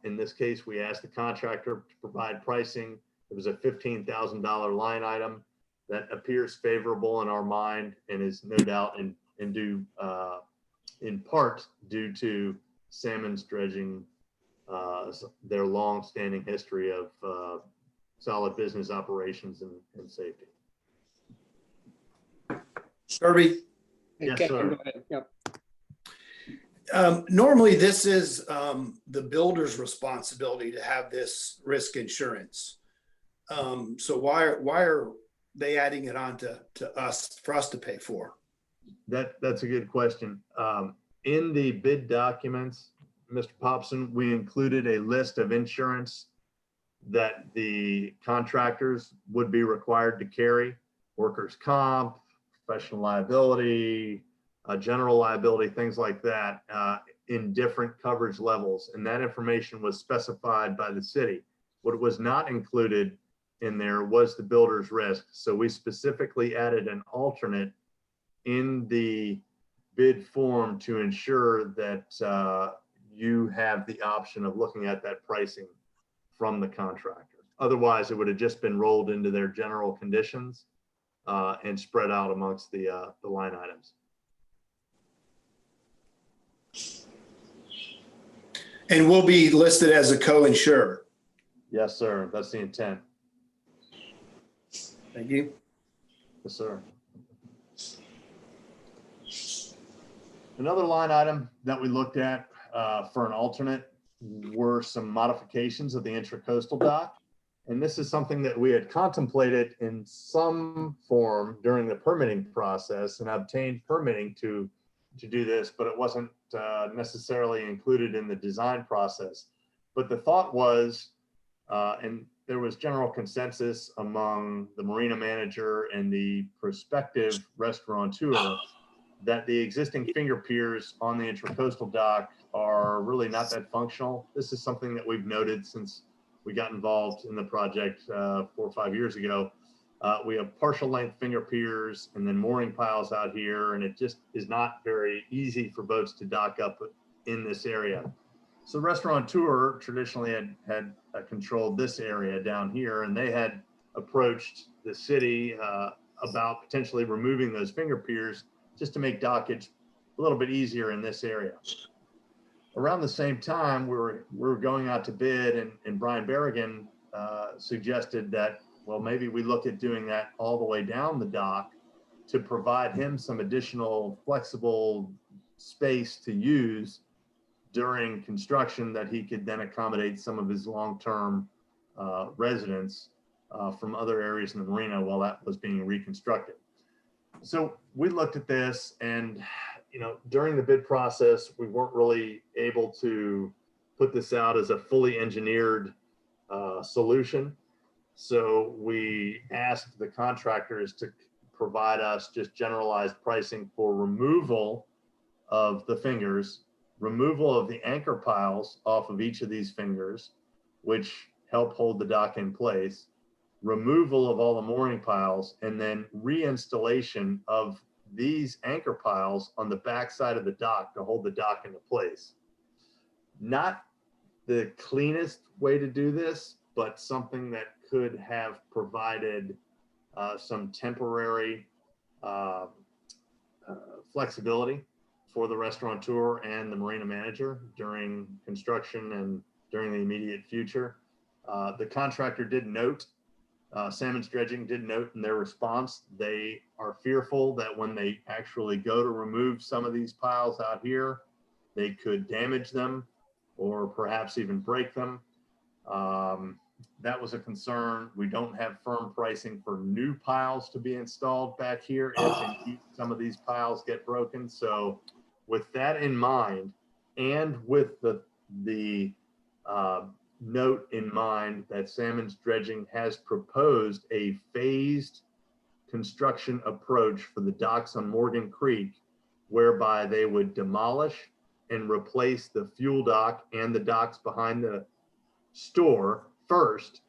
In this case, we asked the contractor to provide pricing. It was a $15,000 line item that appears favorable in our mind and is no doubt in part due to Salmon's dredging, their long-standing history of solid business operations and safety. Kirby, Yes, Okay, sir. go ahead. Yep. Normally, this is the builder's responsibility to have this risk insurance. So why are they adding it on to us for us to pay for? That's a good question. In the bid documents, Mr. Popson, we included a list of insurance that the contractors would be required to carry: workers' comp, professional liability, general liability, things like that, in different coverage levels. And that information was specified by the city. What was not included in there was the builder's risk. So we specifically added an alternate in the bid form to ensure that you have the option of looking at that pricing from the contractor. Otherwise, it would have just been rolled into their general conditions and spread out amongst the line items. And we'll be listed as a co-insurer. Yes, sir. That's the intent. Thank you. Yes, sir. Another line item that we looked at for an alternate were some modifications of the Intracoastal dock. And this is something that we had contemplated in some form during the permitting process and obtained permitting to do this, but it wasn't necessarily included in the design process. But the thought was, and there was general consensus among the marina manager and the prospective restaurateur, that the existing finger piers on the Intracoastal dock are really not that functional. This is something that we've noted since we got involved in the project 4 or 5 years ago. We have partial length finger piers and then mooring piles out here, and it just is not very easy for boats to dock up in this area. So restaurateur traditionally had controlled this area down here, and they had approached the city about potentially removing those finger piers just to make dockage a little bit easier in this area. Around the same time, we were going out to bid, and Brian Berrigan suggested that, well, maybe we look at doing that all the way down the dock to provide him some additional flexible space to use during construction that he could then accommodate some of his long-term residents from other areas in the marina while that was being reconstructed. So we looked at this, and during the bid process, we weren't really able to put this out as a fully engineered solution. So we asked the contractors to provide us just generalized pricing for removal of the fingers, removal of the anchor piles off of each of these fingers, which help hold the dock in place, removal of all the mooring piles, and then reinstallation of these anchor piles on the back side of the dock to hold the dock into place. Not the cleanest way to do this, but something that could have provided some temporary flexibility for the restaurateur and the marina manager during construction and during the immediate future. The contractor did note, Salmon's Dredging did note in their response, they are fearful that when they actually go to remove some of these piles out here, they could damage them or perhaps even break them. That was a concern. We don't have firm pricing for new piles to be installed back here if indeed some of these piles get broken. So with that in mind, and with the note in mind that Salmons Dredging has proposed a phased construction approach for the docks on Morgan Creek, whereby they would demolish and replace the fuel dock and the docks behind the store first,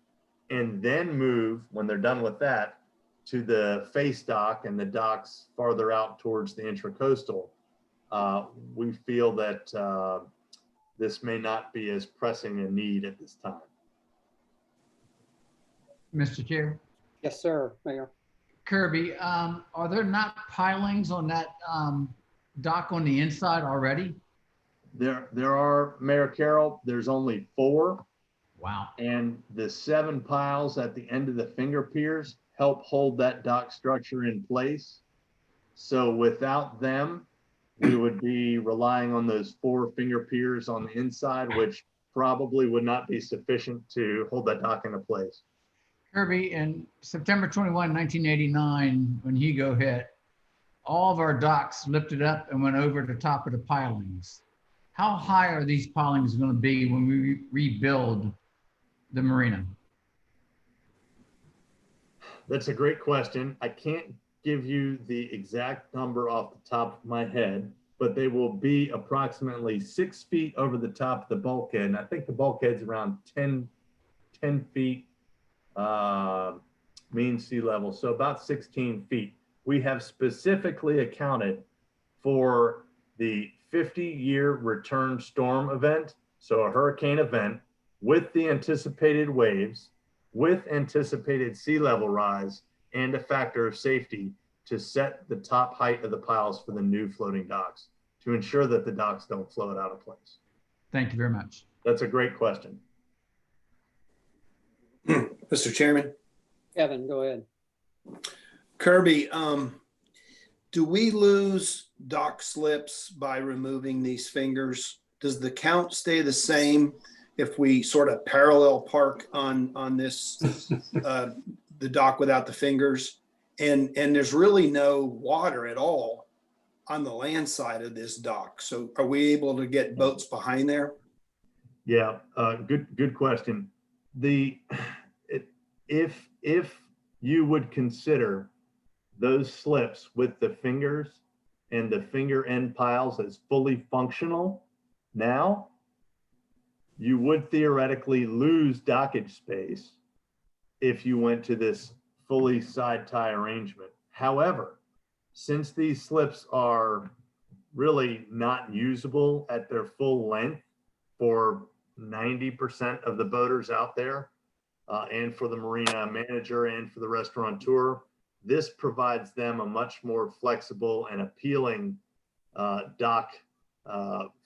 and then move, when they're done with that, to the face dock and the docks farther out towards the Intracoastal. We feel that this may not be as pressing a need at this time. Mr. Chair. Yes, sir, Mayor. Kirby, are there not pilings on that dock on the inside already? There are, Mayor Carroll, there's only 4. Wow. And the 7 piles at the end of the finger piers help hold that dock structure in place. So without them, we would be relying on those 4 finger piers on the inside, which probably would not be sufficient to hold that dock into place. Kirby, in September 21, 1989, when Hugo hit, all of our docks lifted up and went over the top of the pilings. How high are these pilings going to be when we rebuild the marina? That's a great question. I can't give you the exact number off the top of my head, but they will be approximately 6 feet over the top of the bulkhead. And I think the bulkhead's around 10 feet mean sea level, so about 16 feet. We have specifically accounted for the 50-year return storm event, so a hurricane event, with the anticipated waves, with anticipated sea level rise, and a factor of safety to set the top height of the piles for the new floating docks to ensure that the docks don't float out of place. Thank you very much. That's a great question. Mr. Chairman. Kevin, go ahead. Kirby, do we lose dock slips by removing these fingers? Does the count stay the same if we sort of parallel park on this, the dock without the fingers? And there's really no water at all on the land side of this dock. So are we able to get boats behind there? Yeah, good question. If you would consider those slips with the fingers and the finger end piles as fully functional now, you would theoretically lose dockage space if you went to this fully side tie arrangement. However, since these slips are really not usable at their full length for 90% of the boaters out there, and for the marina manager and for the restaurateur, this provides them a much more flexible and appealing dock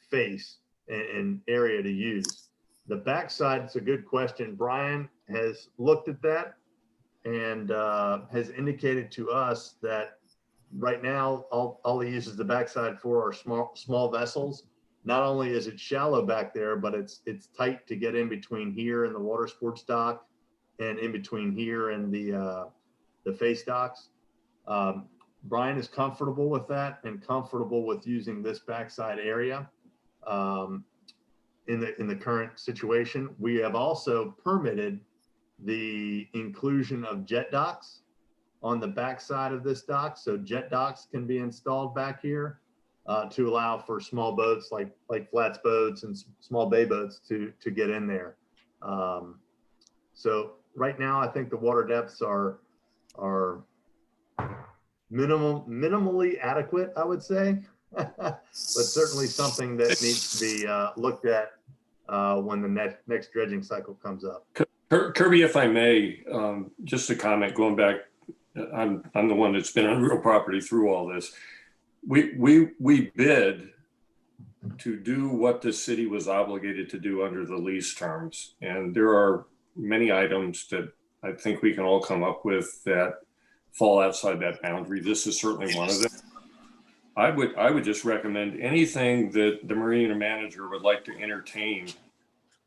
face and area to use. The backside, it's a good question. Brian has looked at that and has indicated to us that right now, all he uses the backside for are small vessels. Not only is it shallow back there, but it's tight to get in between here and the water sports dock and in between here and the face docks. Brian is comfortable with that and comfortable with using this backside area in the current situation. We have also permitted the inclusion of jet docks on the backside of this dock. So jet docks can be installed back here to allow for small boats like flats boats and small bay boats to get in there. So right now, I think the water depths are minimally adequate, I would say, but certainly something that needs to be looked at when the next dredging cycle comes up. Kirby, if I may, just a comment going back, I'm the one that's been on real property through all this. We bid to do what the city was obligated to do under the lease terms. And there are many items that I think we can all come up with that fall outside that boundary. This is certainly one of them. I would just recommend anything that the marina manager would like to entertain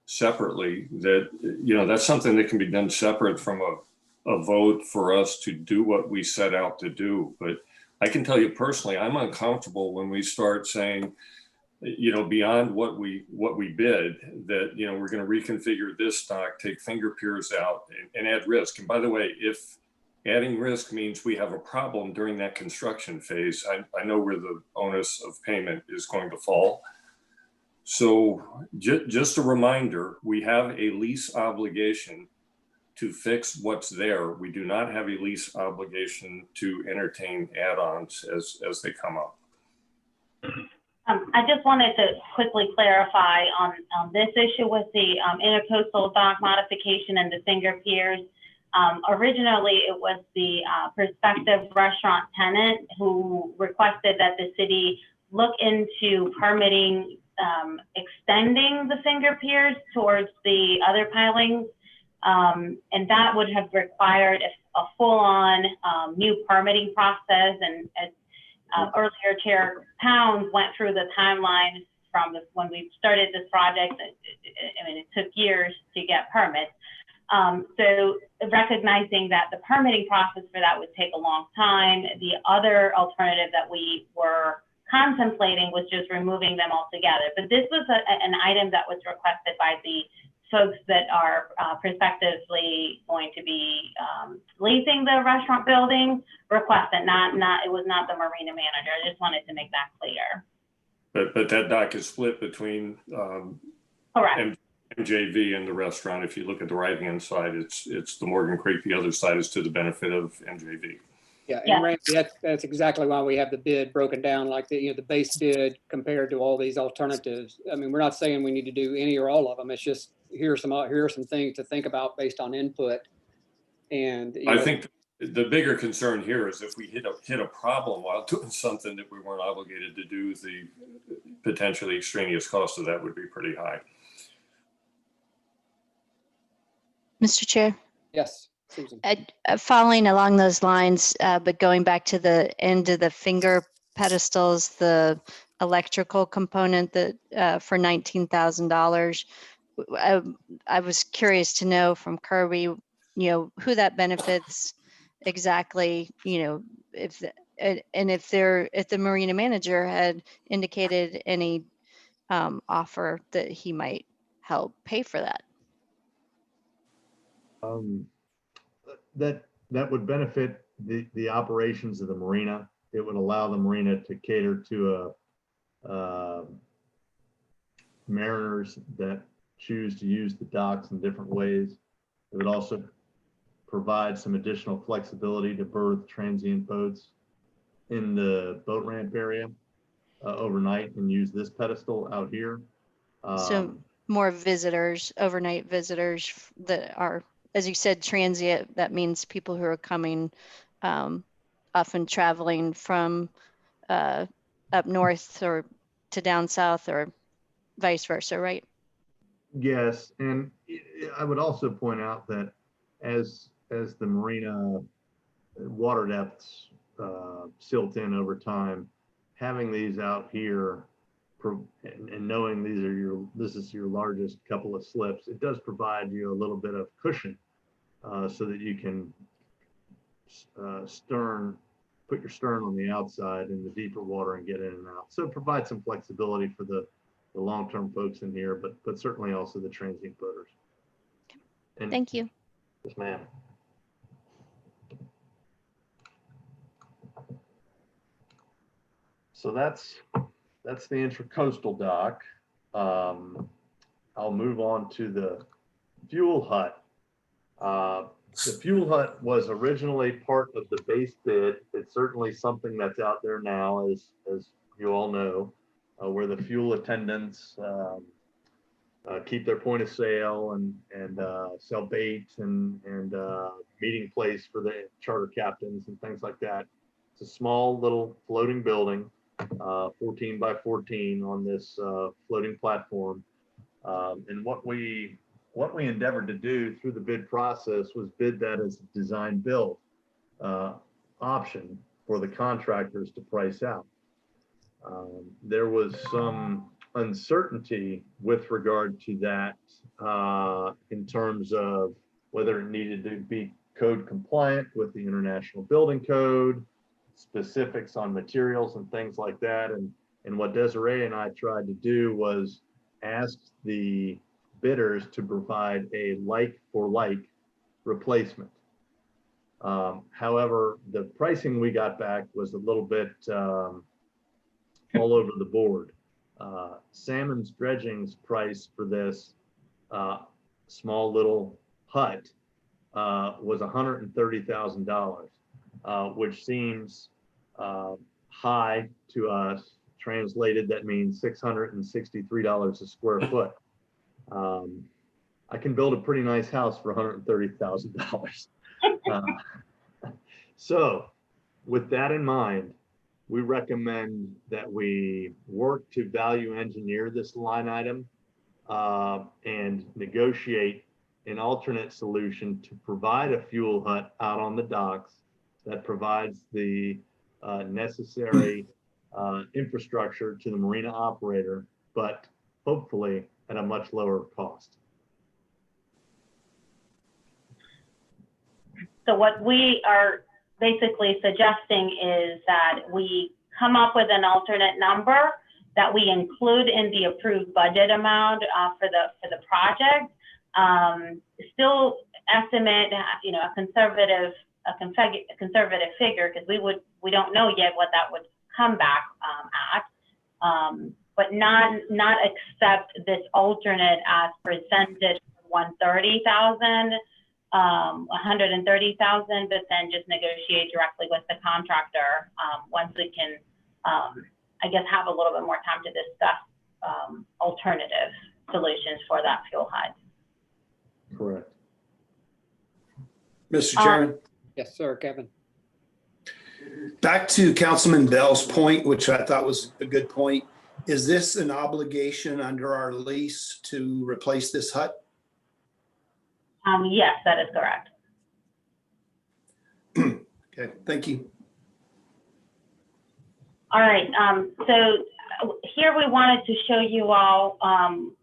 separately, that, you know, that's something that can be done separate from a vote for us to do what we set out to do. But I can tell you personally, I'm uncomfortable when we start saying you know, beyond what we bid, that, you know, we're going to reconfigure this dock, take finger piers out, and add risk. And by the way, if adding risk means we have a problem during that construction phase, I know where the onus of payment is going to fall. So just a reminder, we have a lease obligation to fix what's there. We do not have a lease obligation to entertain add-ons as they come up. I just wanted to quickly clarify on this issue with the intercoastal dock modification and the finger piers. Originally, it was the prospective restaurant tenant who requested that the city look into permitting extending the finger piers towards the other pilings. And that would have required a full-on new permitting process. And as earlier Chair Pounds went through the timeline from when we started this project, I mean, it took years to get permits. So recognizing that the permitting process for that would take a long time, the other alternative that we were contemplating was just removing them altogether. But this was an item that was requested by the folks that are prospectively going to be leasing the restaurant building. Requested, it was not the marina manager. I just wanted to make that clear. But that dock is split between correct. MJV and the restaurant. If you look at the right-hand side, it's the Morgan Creek. The other side is to the benefit of MJV. Yeah, and Randy, that's exactly why we have the bid broken down like the base bid compared to all these alternatives. I mean, we're not saying we need to do any or all of them. It's just here are some things to think about based on input. And I think the bigger concern here is if we hit a problem while doing something that we weren't obligated to do, the potentially extraneous cost of that would be pretty high. Mr. Chair. Yes. Susan. Following along those lines, but going back to the end of the finger pedestals, the electrical component that for $19,000, I was curious to know from Kirby, who that benefits exactly, if the marina manager had indicated any offer that he might help pay for that. That would benefit the operations of the marina. It would allow the marina to cater to mariners that choose to use the docks in different ways. It would also provide some additional flexibility to berth transient boats in the boat ramp area overnight and use this pedestal out here. So more visitors, overnight visitors that are, as you said, transient. That means people who are coming, often traveling from up north or to down south or vice versa, right? Yes, and I would also point out that as the marina water depths silt in over time, having these out here and knowing this is your largest couple of slips, it does provide you a little bit of cushion so that you can put your stern on the outside in the deeper water and get in and out. So it provides some flexibility for the long-term folks in here, but certainly also the transient boaters. And thank you. Yes, ma'am. So that's the Intracoastal dock. I'll move on to the fuel hut. The fuel hut was originally part of the base bid. It's certainly something that's out there now, as you all know, where the fuel attendants keep their point of sale and sell bait and meeting place for the charter captains and things like that. It's a small little floating building, 14 by 14 on this floating platform. And what we endeavored to do through the bid process was bid that as a design build option for the contractors to price out. There was some uncertainty with regard to that in terms of whether it needed to be code compliant with the International Building Code, specifics on materials and things like that. And what Desiree and I tried to do was ask the bidders to provide a like for like replacement. However, the pricing we got back was a little bit all over the board. Salmon's Dredging's price for this small little hut was $130,000, which seems high to us. Translated, that means $663 a square foot. I can build a pretty nice house for $130,000. So with that in mind, we recommend that we work to value engineer this line item and negotiate an alternate solution to provide a fuel hut out on the docks that provides the necessary infrastructure to the marina operator, but hopefully at a much lower cost. So what we are basically suggesting is that we come up with an alternate number that we include in the approved budget amount for the project. Still estimate, you know, a conservative figure, because we don't know yet what that would come back at, but not accept this alternate as presented, 130,000. 130,000, but then just negotiate directly with the contractor once we can, I guess, have a little bit more time to discuss alternative solutions for that fuel hut. Correct. Mr. Chairman. Yes, sir, Kevin. Back to Councilman Bell's point, which I thought was a good point. Is this an obligation under our lease to replace this hut? Yes, that is correct. Okay, thank you. All right, so here we wanted to show you all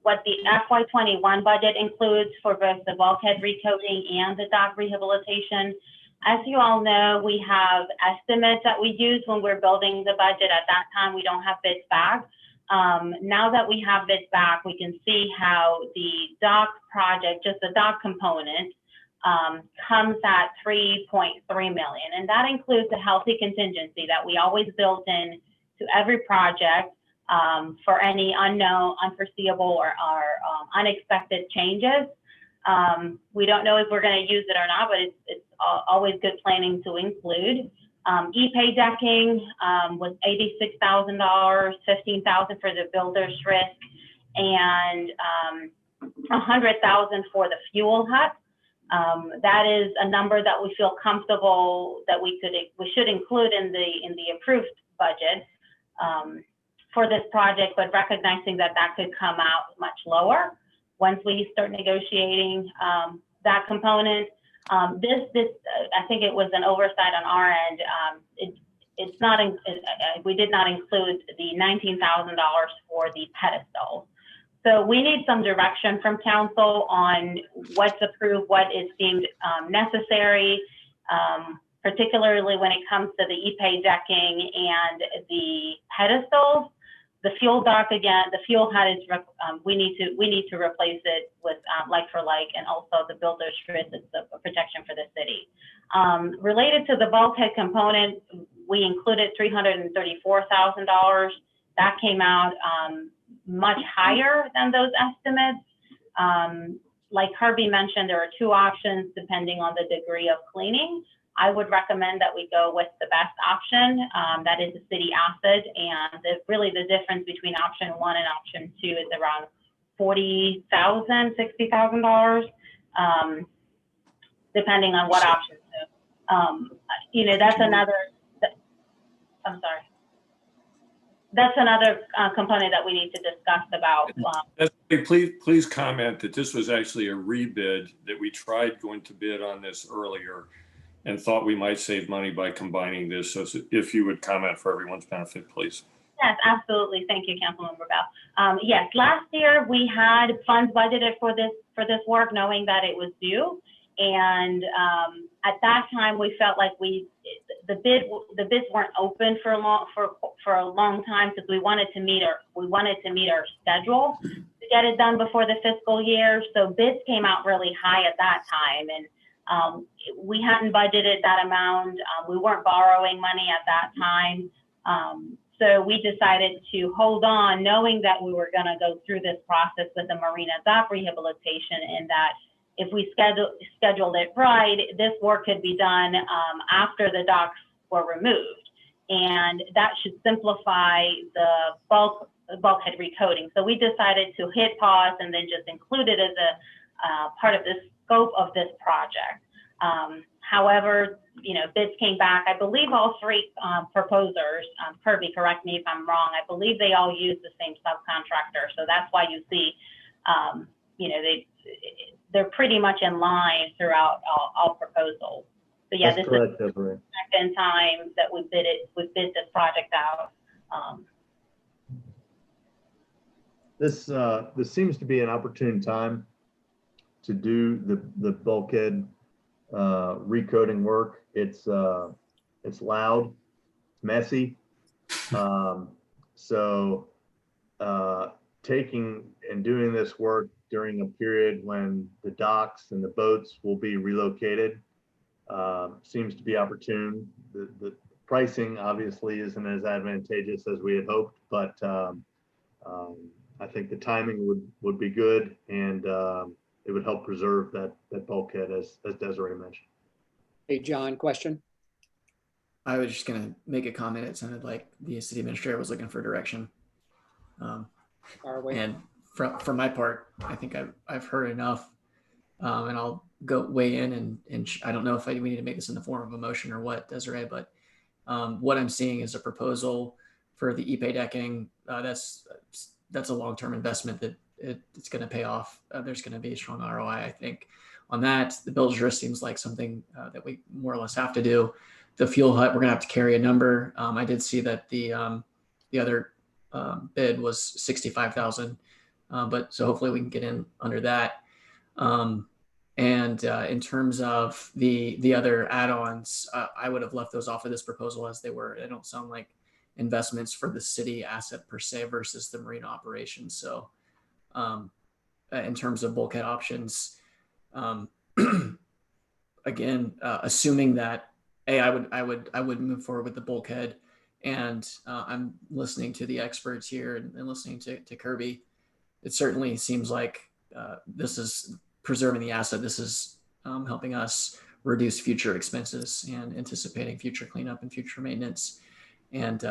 what the FY21 budget includes for both the bulkhead recoating and the dock rehabilitation. As you all know, we have estimates that we use when we're building the budget. At that time, we don't have bids back. Now that we have bids back, we can see how the dock project, just the dock component, comes at $3.3 million. And that includes a healthy contingency that we always build in to every project for any unknown, unforeseeable, or unexpected changes. We don't know if we're going to use it or not, but it's always good planning to include. Ipe Decking was $86,000, $15,000 for the builder's risk, and $100,000 for the fuel hut. That is a number that we feel comfortable that we should include in the approved budget for this project, but recognizing that could come out much lower once we start negotiating that component. I think it was an oversight on our end. It's not. We did not include the $19,000 for the pedestal. So we need some direction from council on what's approved, what is deemed necessary, particularly when it comes to the Ipe Decking and the pedestals. The fuel dock, again, the fuel hut is, we need to replace it with like for like, and also the builder's risk is a protection for the city. Related to the bulkhead component, we included $334,000. That came out much higher than those estimates. Like Harvey mentioned, there are two options depending on the degree of cleaning. I would recommend that we go with the best option, that is a city asset, and really the difference between option one and option two is around $40,000, $60,000, depending on what option. You know, that's another. I'm sorry. That's another component that we need to discuss about. Please comment that this was actually a rebid, that we tried going to bid on this earlier and thought we might save money by combining this. So if you would comment for everyone's benefit, please. Yes, absolutely. Thank you, Councilmember Bell. Yes, last year we had funds budgeted for this work, knowing that it was due. And at that time, we felt like the bids weren't open for a long time because we wanted to meet our schedule to get it done before the fiscal year. So bids came out really high at that time, and we hadn't budgeted that amount. We weren't borrowing money at that time. So we decided to hold on, knowing that we were going to go through this process with the marina dock rehabilitation, and that if we scheduled it right, this work could be done after the docks were removed. And that should simplify the bulkhead recoating. So we decided to hit pause and then just include it as a part of the scope of this project. However, bids came back. I believe all three proposers, Kirby, correct me if I'm wrong, I believe they all use the same subcontractor. So that's why you see, they're pretty much in line throughout all proposals. So yeah, That's this correct, is Desiree. the second time that we bid this project out. This seems to be an opportune time to do the bulkhead recoating work. It's loud, it's messy. So taking and doing this work during a period when the docks and the boats will be relocated seems to be opportune. The pricing obviously isn't as advantageous as we had hoped, but I think the timing would be good, and it would help preserve that bulkhead as Desiree mentioned. Hey, John, question? I was just going to make a comment. It sounded like the city administrator was looking for direction. And from my part, I think I've heard enough, and I'll go weigh in. And I don't know if we need to make this in the form of a motion or what, Desiree, but what I'm seeing is a proposal for the Ipe Decking. That's a long-term investment that it's going to pay off. There's going to be a strong ROI, I think, on that. The builder's risk seems like something that we more or less have to do. The fuel hut, we're going to have to carry a number. I did see that the other bid was $65,000, but so hopefully we can get in under that. And in terms of the other add-ons, I would have left those off of this proposal as they were. They don't sound like investments for the city asset per se versus the marine operations. So in terms of bulkhead options, again, assuming that I would move forward with the bulkhead, and I'm listening to the experts here and listening to Kirby. It certainly seems like this is preserving the asset. This is helping us reduce future expenses and anticipating future cleanup and future maintenance. And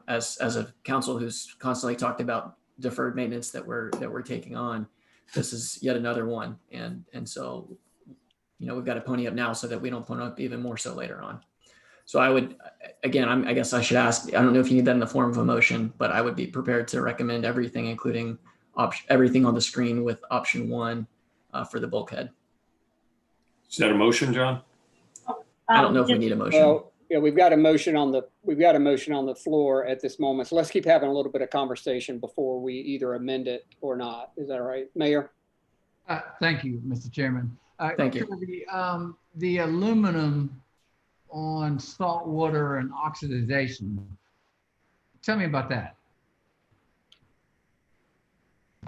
as a council who's constantly talked about deferred maintenance that we're taking on, this is yet another one. And so, we've got to pony up now so that we don't pony up even more so later on. So I would, again, I guess I should ask, I don't know if you need that in the form of a motion, but I would be prepared to recommend everything, including everything on the screen with option 1 for the bulkhead. Is that a motion, John? I don't know if we need a motion. Well, yeah, we've got a motion on the floor at this moment. So let's keep having a little bit of conversation before we either amend it or not. Is that all right, Mayor? Thank you, Mr. Chairman. Thank you. The aluminum on salt water and oxidization. Tell me about that.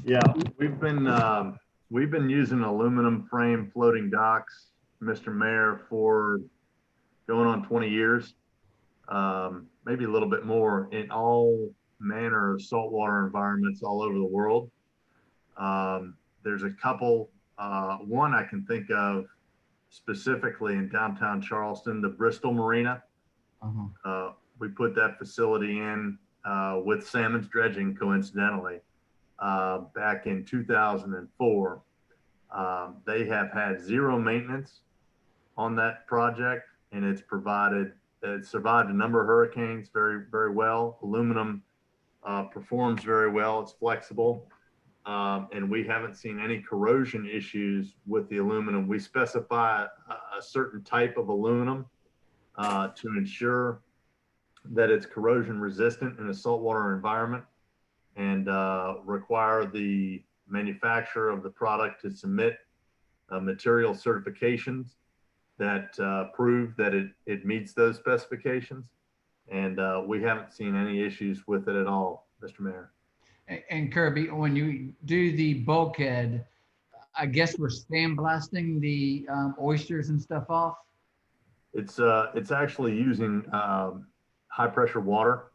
Yeah, we've been using aluminum frame floating docks, Mr. Mayor, for going on 20 years, maybe a little bit more, in all manner of saltwater environments all over the world. There's a couple, one I can think of specifically in downtown Charleston, the Bristol Marina. We put that facility in with Salmon's Dredging, coincidentally, back in 2004. They have had zero maintenance on that project, and it survived a number of hurricanes very, very well. Aluminum performs very well. It's flexible. And we haven't seen any corrosion issues with the aluminum. We specify a certain type of aluminum to ensure that it's corrosion resistant in a saltwater environment, and require the manufacturer of the product to submit material certifications that prove that it meets those specifications. And we haven't seen any issues with it at all, Mr. Mayor. And Kirby, when you do the bulkhead, I guess we're sandblasting the oysters and stuff off. It's actually using high pressure water.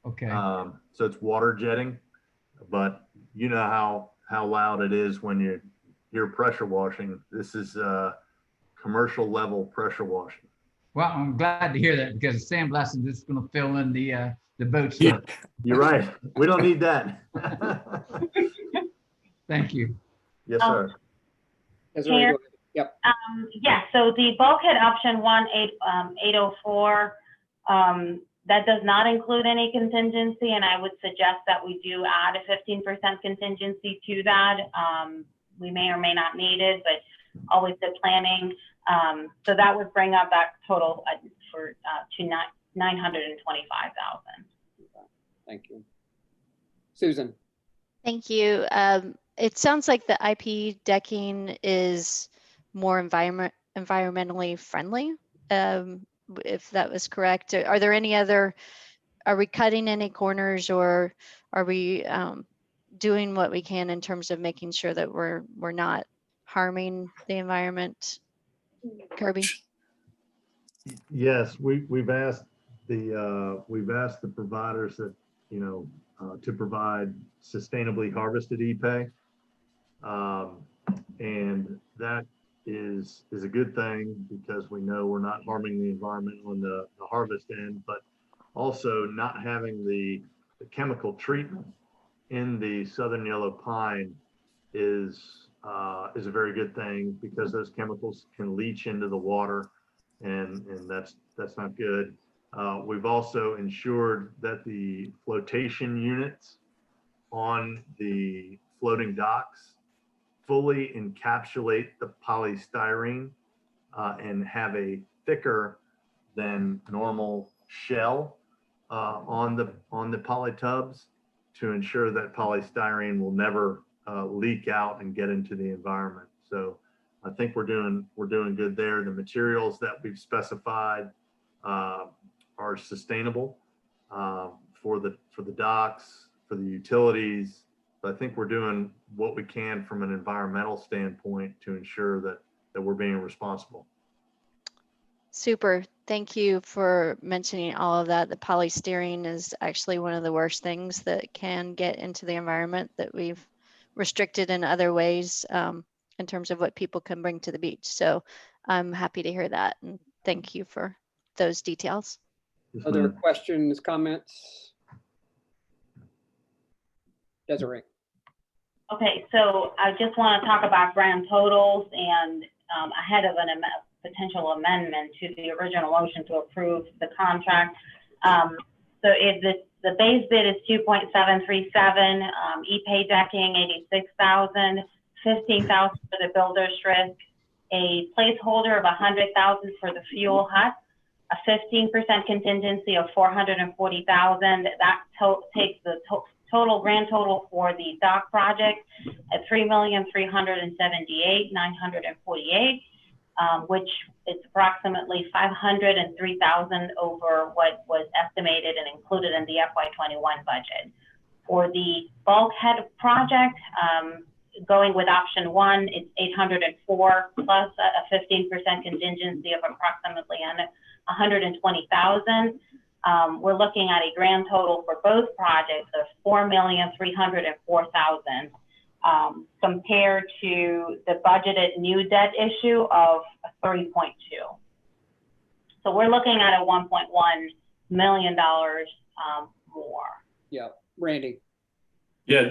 Okay. So it's water jetting, but you know how loud it is when you're pressure washing. This is commercial level pressure washing. Well, I'm glad to hear that, because sandblasting is just going to fill in the boat stuff. Yeah, you're right. We don't need that. Thank you. Yes, sir. Chair, yep. Yeah, so the bulkhead option 18804, that does not include any contingency, and I would suggest that we do add a 15% contingency to that. We may or may not need it, but always good planning. So that would bring up that total to 925,000. Thank you. Susan. Thank you. It sounds like the IP decking is more environmentally friendly, if that was correct. Are there any other, are we cutting any corners, or are we doing what we can in terms of making sure that we're not harming the environment? Kirby? Yes, we've asked the providers that, to provide sustainably harvested Ipe. And that is a good thing, because we know we're not harming the environment on the harvest end, but also not having the chemical treatment in the southern yellow pine is a very good thing, because those chemicals can leach into the water, and that's not good. We've also ensured that the flotation units on the floating docks fully encapsulate the polystyrene and have a thicker than normal shell on the poly tubs, to ensure that polystyrene will never leak out and get into the environment. So I think we're doing good there. The materials that we've specified are sustainable for the docks, for the utilities. But I think we're doing what we can from an environmental standpoint to ensure that we're being responsible. Super. Thank you for mentioning all of that. The polystyrene is actually one of the worst things that can get into the environment, that we've restricted in other ways in terms of what people can bring to the beach. So I'm happy to hear that, and thank you for those details. Other questions, comments? Desiree. Okay, so I just want to talk about grand totals and ahead of a potential amendment to the original motion to approve the contract. So if the base bid is 2.737, Ipe Decking 86,000, 15,000 for the builder's risk, a placeholder of 100,000 for the fuel hut, a 15% contingency of 440,000. That takes the total grand total for the dock project at 3,378,948, which is approximately 503,000 over what was estimated and included in the FY21 budget. For the bulkhead project, going with option 1, it's 804 plus a 15% contingency of approximately 120,000. We're looking at a grand total for both projects of 4,304,000 compared to the budgeted new debt issue of 3.2. So we're looking at a $1.1 million more. Yeah, Randy. Yeah,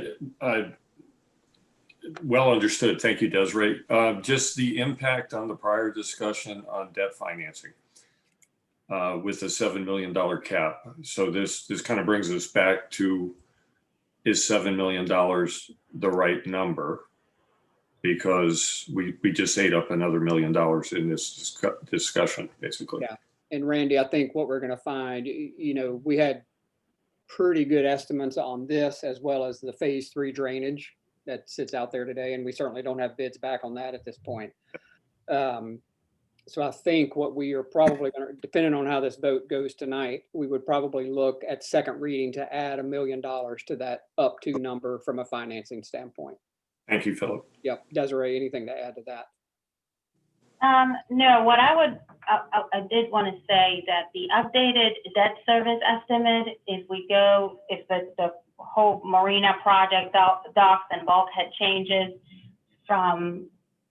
well understood. Thank you, Desiree. Just the impact on the prior discussion on debt financing with the $7 million cap. So this kind of brings us back to, is $7 million the right number? Because we just ate up another $1 million in this discussion, basically. Yeah, and Randy, I think what we're going to find, we had pretty good estimates on this, as well as the phase 3 drainage that sits out there today, and we certainly don't have bids back on that at this point. So I think what we are probably going to, depending on how this vote goes tonight, we would probably look at second reading to add $1 million to that up to number from a financing standpoint. Thank you, Philip. Yep. Desiree, anything to add to that? No, what I did want to say that the updated debt service estimate, if the whole marina project docks and bulkhead changes from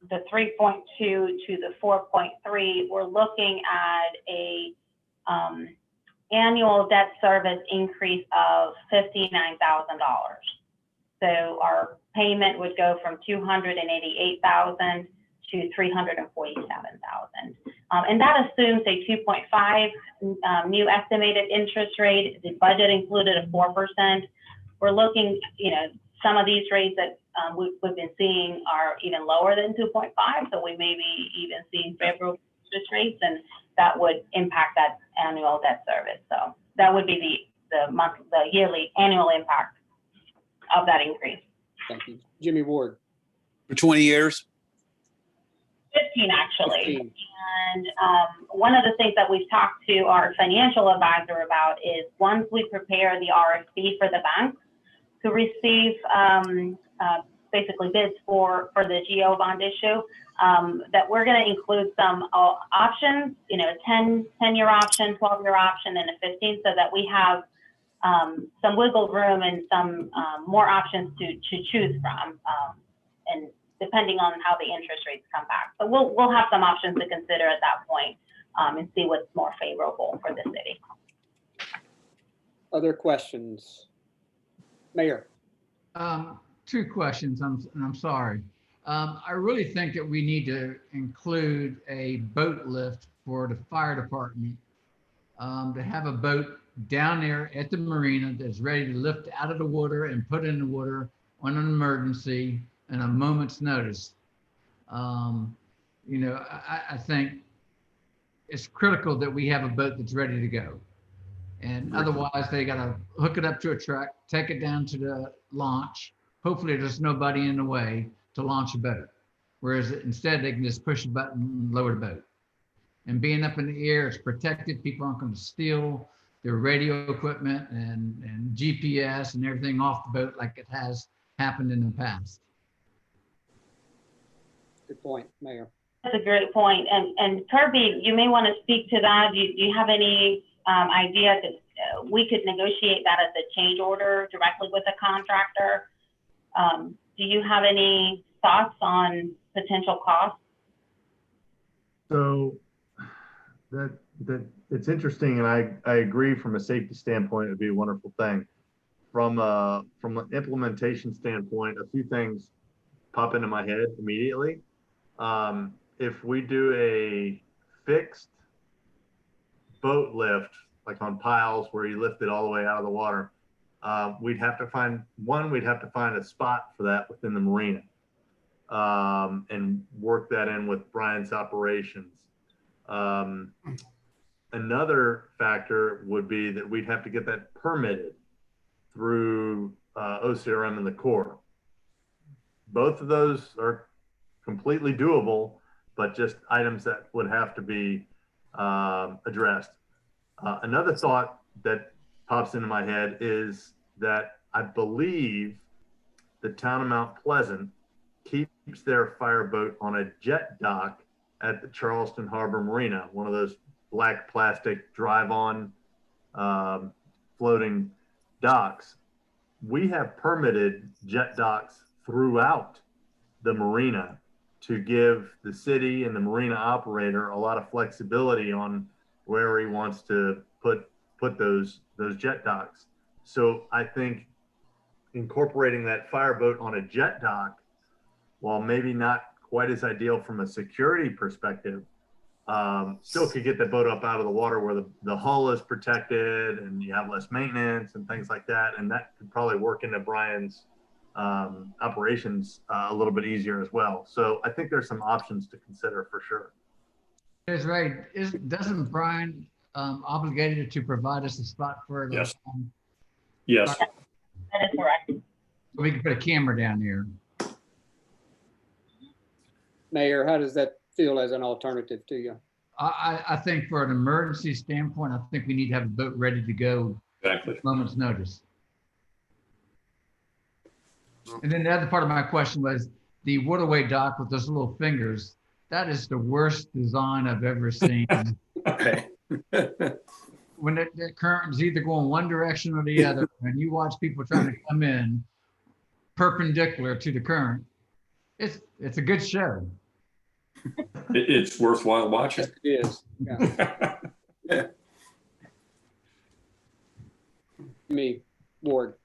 the 3.2 to the 4.3, we're looking at a annual debt service increase of $59,000. So our payment would go from $288,000 to $347,000. And that assumes a 2.5 new estimated interest rate. The budget included a 4%. We're looking, some of these rates that we've been seeing are even lower than 2.5. So we may be even seeing favorable interest rates, and that would impact that annual debt service. So that would be the yearly annual impact of that increase. Thank you. Jimmy Ward. For 20 years? 15, actually. 15. And one of the things that we've talked to our financial advisor about is once we prepare the RFP for the bank to receive basically bids for the GO bond issue, that we're going to include some options, 10-year option, 12-year option, and a 15, so that we have some wiggle room and some more options to choose from, and depending on how the interest rates come back. So we'll have some options to consider at that point, and see what's more favorable for the city. Other questions? Mayor. 2 questions, I'm sorry. I really think that we need to include a boat lift for the fire department, to have a boat down there at the marina that's ready to lift out of the water and put in the water on an emergency and a moment's notice. I think it's critical that we have a boat that's ready to go. And otherwise they got to hook it up to a truck, take it down to the launch. Hopefully there's nobody in the way to launch a boat. Whereas instead they can just push a button and lower the boat. And being up in the air, it's protected. People aren't going to steal their radio equipment and GPS and everything off the boat like it has happened in the past. Good point, Mayor. That's a great point. And Kirby, you may want to speak to that. Do you have any idea that we could negotiate that as a change order directly with the contractor? Do you have any thoughts on potential costs? So that it's interesting, and I agree from a safety standpoint, it'd be a wonderful thing. From an implementation standpoint, a few things pop into my head immediately. If we do a fixed boat lift, like on piles where you lift it all the way out of the water, we'd have to find a spot for that within the marina, and work that in with Brian's operations. Another factor would be that we'd have to get that permitted through OCRM and the Corps. Both of those are completely doable, but just items that would have to be addressed. Another thought that pops into my head is that I believe the town of Mount Pleasant keeps their fireboat on a jet dock at the Charleston Harbor Marina, one of those black plastic drive-on floating docks. We have permitted jet docks throughout the marina to give the city and the marina operator a lot of flexibility on where he wants to put those jet docks. So I think incorporating that fireboat on a jet dock, while maybe not quite as ideal from a security perspective, still could get the boat up out of the water where the hull is protected and you have less maintenance and things like that. And that could probably work into Brian's operations a little bit easier as well. So I think there's some options to consider for sure. That's right. Doesn't Brian obligated to provide us a spot for? Yes. Yes. That is correct. So we can put a camera down here. Mayor, how does that feel as an alternative to you? I think for an emergency standpoint, I think we need to have a boat ready to go Exactly. at a moment's notice. And then the other part of my question was the waterway dock with those little fingers. That is the worst design I've ever seen. Okay. When the current is either going one direction or the other, and you watch people trying to come in perpendicular to the current, it's a good show. It's worthwhile watching. It is. Yeah. Me, Ward.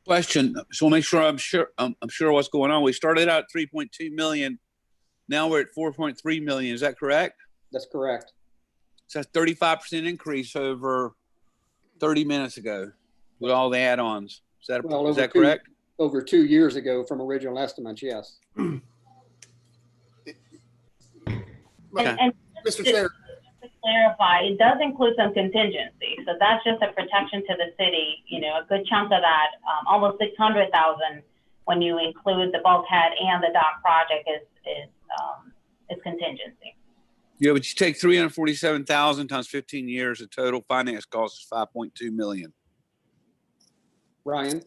Question. So make sure I'm sure what's going on. We started out at 3.2 million. Now we're at 4.3 million. Is that correct? That's correct. So that's 35% increase over 30 minutes ago with all the add-ons. Is that correct? Over 2 years ago from original estimates, yes. And Mr. Chair. Just to clarify, it does include some contingency. So that's just a protection to the city. You know, a good chunk of that, almost 600,000, when you include the bulkhead and the dock project is contingency. Yeah, but you take 347,000 times 15 years, the total finance cost is 5.2 million. Ryan?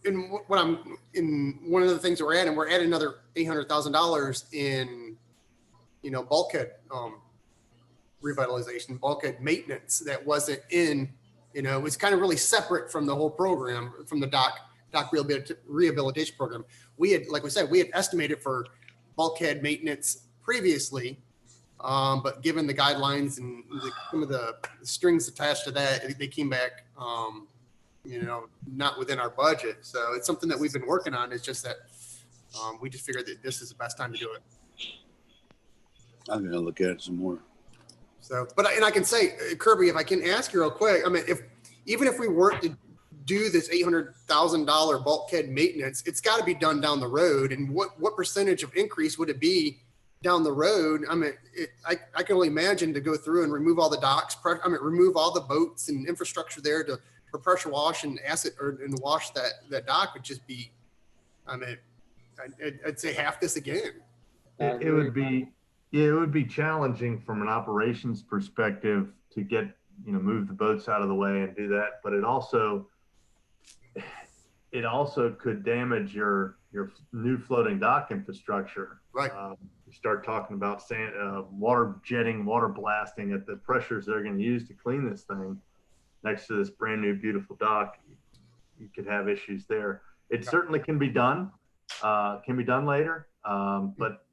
And one of the things that we're adding another $800,000 in, bulkhead revitalization, bulkhead maintenance that wasn't in, it was kind of really separate from the whole program, from the dock rehabilitation program. We had, like we said, we had estimated for bulkhead maintenance previously, but given the guidelines and some of the strings attached to that, they came back, not within our budget. So it's something that we've been working on. It's just that we just figured that this is the best time to do it. I'm going to look at it some more. So, and I can say, Kirby, if I can ask you real quick, I mean, even if we weren't to do this $800,000 bulkhead maintenance, it's got to be done down the road. And what percentage of increase would it be down the road? I mean, I can only imagine to go through and remove all the docks, remove all the boats and infrastructure there for pressure wash and and wash that dock would just be, I mean, I'd say half this again. It would be challenging from an operations perspective to get, move the boats out of the way and do that. But it also could damage your new floating dock infrastructure. Right. You start talking about water jetting, water blasting at the pressures they're going to use to clean this thing next to this brand new, beautiful dock. You could have issues there. It certainly can be done later. But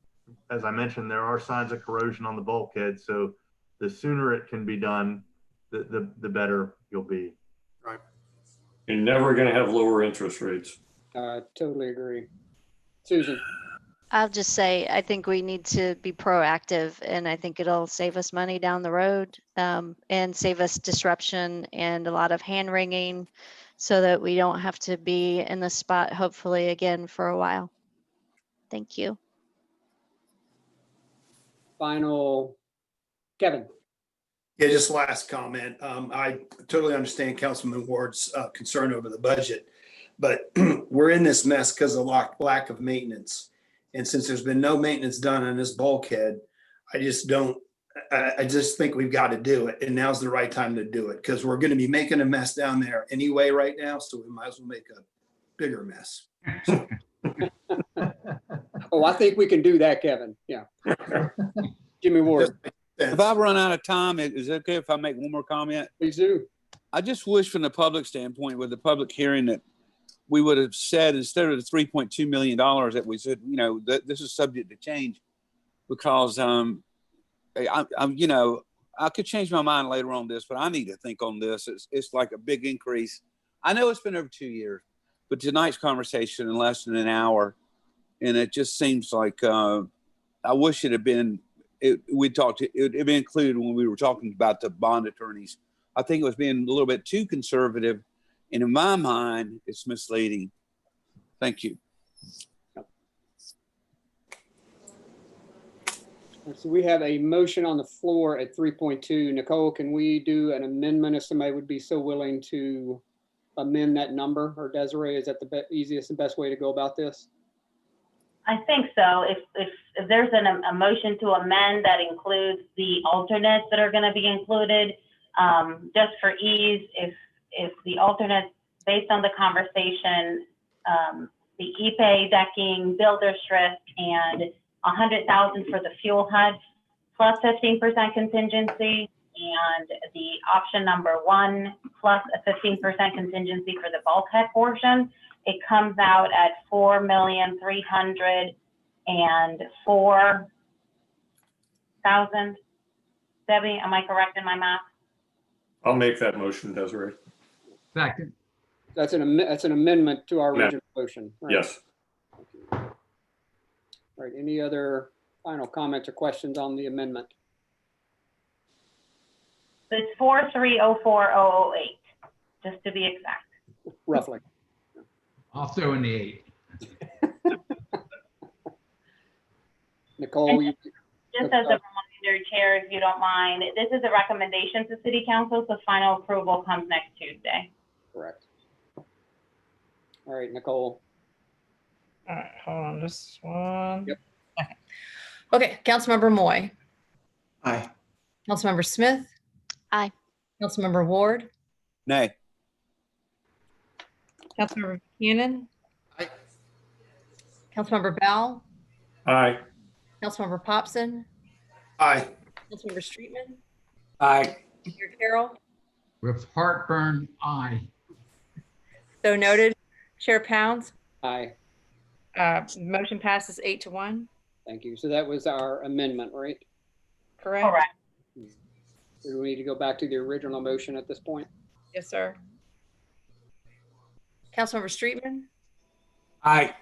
as I mentioned, there are signs of corrosion on the bulkhead. So the sooner it can be done, the better you'll be. Right. You're never going to have lower interest rates. I totally agree. Susan? I'll just say, I think we need to be proactive, and I think it'll save us money down the road, and save us disruption and a lot of hand wringing so that we don't have to be in the spot, hopefully, again for a while. Thank you. Final, Kevin. Yeah, just last comment. I totally understand Councilman Ward's concern over the budget, but we're in this mess because of lack of maintenance. And since there's been no maintenance done on this bulkhead, I just think we've got to do it. And now's the right time to do it because we're going to be making a mess down there anyway right now. So we might as well make a bigger mess. Oh, I think we can do that, Kevin. Yeah. Jimmy Ward. If I run out of time, is it okay if I make one more comment? Please do. I just wish from the public standpoint with the public hearing that we would have said instead of the $3.2 million that we said, that this is subject to change because, I could change my mind later on this, but I need to think on this. It's like a big increase. I know it's been over 2 years, but tonight's conversation in less than an hour. And it just seems like, I wish it had been, it had been included when we were talking about the bond attorneys. I think it was being a little bit too conservative. And in my mind, it's misleading. Thank you. So we have a motion on the floor at 3.2. Nicole, can we do an amendment if somebody would be so willing to amend that number? Or Desiree, is that the easiest and best way to go about this? I think so. If there's a motion to amend that includes the alternates that are going to be included, just for ease, if the alternates, based on the conversation, the Ipe Decking, builder's risk, and 100,000 for the fuel HUD plus 15% contingency, and the option number 1 plus a 15% contingency for the bulkhead portion, it comes out at $4,304,000. Debbie, am I correct in my math? I'll make that motion, Desiree. Second. That's an amendment to our Amendment. original motion. Right? Yes. All right. Any other final comments or questions on the amendment? It's 4,304,008, just to be exact. Roughly. I'll throw in the 8. Nicole, you, Just as a reminder, Chair, if you don't mind, this is a recommendation to City Council, so final approval comes next Tuesday. correct. All right, Nicole. All right, hold on, this one. Yep. Okay, Councilmember Moy, Aye. Councilmember Smith, Aye. Councilmember Ward, Nay. Councilmember Buchanan, Aye. Councilmember Bell, Aye. Councilmember Popson, Aye. Councilmember Streetman, Aye. Mayor Carroll. With heartburn, aye. So noted. Chair Pounds, Aye. motion passes 8-1. Thank you. So that was our amendment, right? Correct? Correct. Do we need to go back to the original motion at this point? Yes, sir. Councilmember Streetman, Aye.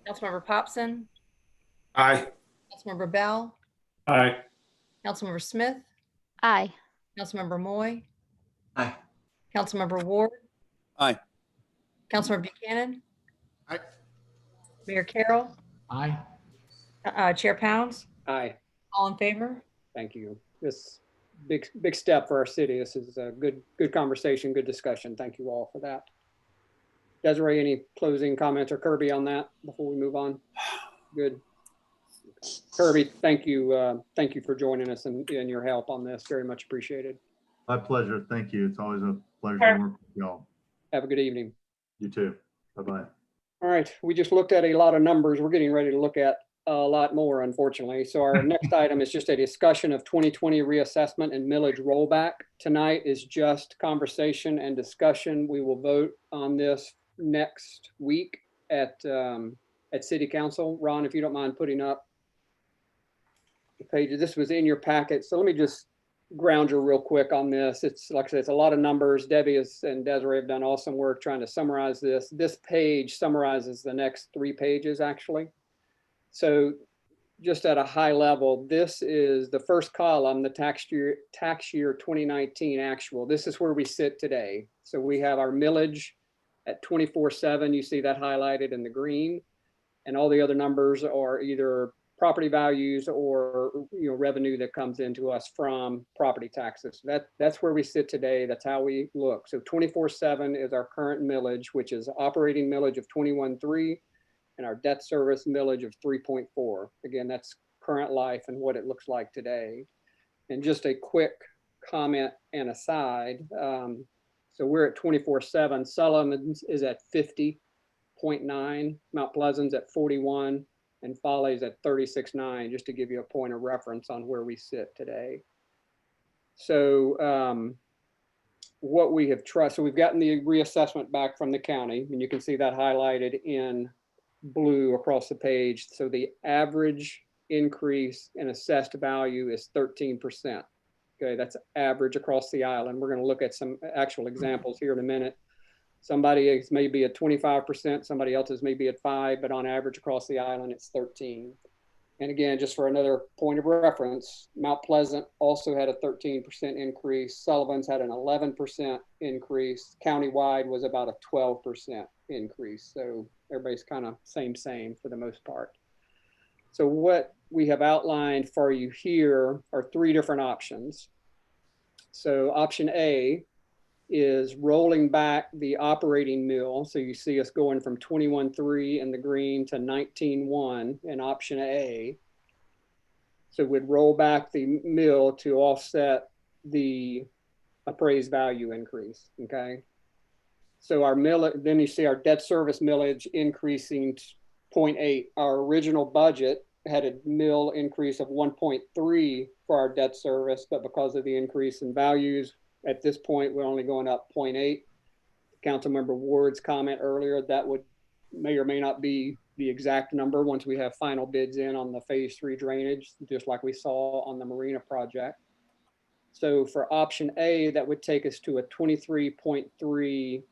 Councilmember Popson, Aye. Councilmember Bell, Aye. Councilmember Smith, Aye. Councilmember Moy, Aye. Councilmember Ward. Aye. Councilmember Buchanan. Aye. Mayor Carroll. Aye. Chair Pounds. Aye. All in favor? Thank you. This big step for our city. This is a good conversation, good discussion. Thank you all for that. Desiree, any closing comments, or Kirby on that before we move on? Good. Kirby, thank you. Thank you for joining us and your help on this. Very much appreciated. My pleasure. Thank you. It's always a pleasure Sure. to work with y'all. Have a good evening. You too. Bye-bye. All right, we just looked at a lot of numbers. We're getting ready to look at a lot more, unfortunately. So our next item is just a discussion of 2020 reassessment and millage rollback. Tonight is just conversation and discussion. We will vote on this next week at City Council. Ron, if you don't mind putting up the pages. This was in your packet. So let me just ground you real quick on this. It's like I said, it's a lot of numbers. Debbie and Desiree have done awesome work trying to summarize this. This page summarizes the next 3 pages, actually. So just at a high level, this is the first column, the tax year 2019 actual. This is where we sit today. So we have our millage at 24/7. You see that highlighted in the green, and all the other numbers are either property values or revenue that comes into us from property taxes. That's where we sit today. That's how we look. So 24/7 is our current millage, which is operating millage of 21.3 and our debt service millage of 3.4. Again, that's current life and what it looks like today. And just a quick comment and aside. So we're at 24/7. Sullivan's is at 50.9, Mount Pleasant's at 41. And Foley's at 36.9, just to give you a point of reference on where we sit today. So what we have so we've gotten the reassessment back from the county, and you can see that highlighted in blue across the page. So the average increase in assessed value is 13%. Okay, that's average across the island. We're going to look at some actual examples here in a minute. Somebody is maybe at 25%, somebody else is maybe at 5%, but on average across the island, it's 13%. And again, just for another point of reference, Mount Pleasant also had a 13% increase. Sullivan's had an 11% increase. Countywide was about a 12% increase. So everybody's kind of same for the most part. So what we have outlined for you here are 3 different options. So option A is rolling back the operating mill. So you see us going from 21.3 in the green to 19.1 in option A. So we'd roll back the mill to offset the appraised value increase, okay? So our mill, then you see our debt service millage increasing 0.8. Our original budget had a mill increase of 1.3 for our debt service, but because of the increase in values, at this point, we're only going up 0.8. Councilmember Ward's comment earlier, that may or may not be the exact number once we have final bids in on the phase 3 drainage, just like we saw on the marina project. So for option A, that would take us to a 23.3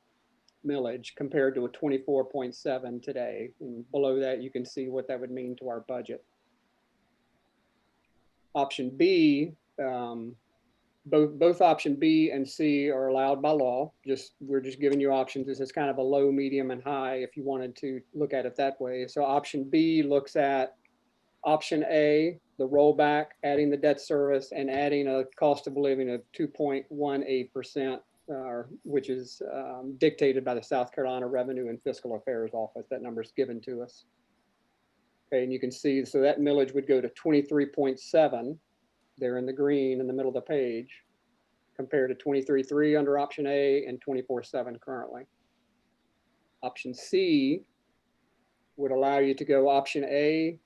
millage compared to a 24.7 today. And below that, you can see what that would mean to our budget. Option B, both option B and C are allowed by law. We're just giving you options. This is kind of a low, medium, and high if you wanted to look at it that way. So option B looks at option A, the rollback, adding the debt service, and adding a cost of living of 2.18%, which is dictated by the South Carolina Revenue and Fiscal Affairs Office. That number is given to us. Okay, and you can see, so that millage would go to 23.7. There in the green in the middle of the page, compared to 23.3 under option A and 24.7 currently. Option C would allow you to go option A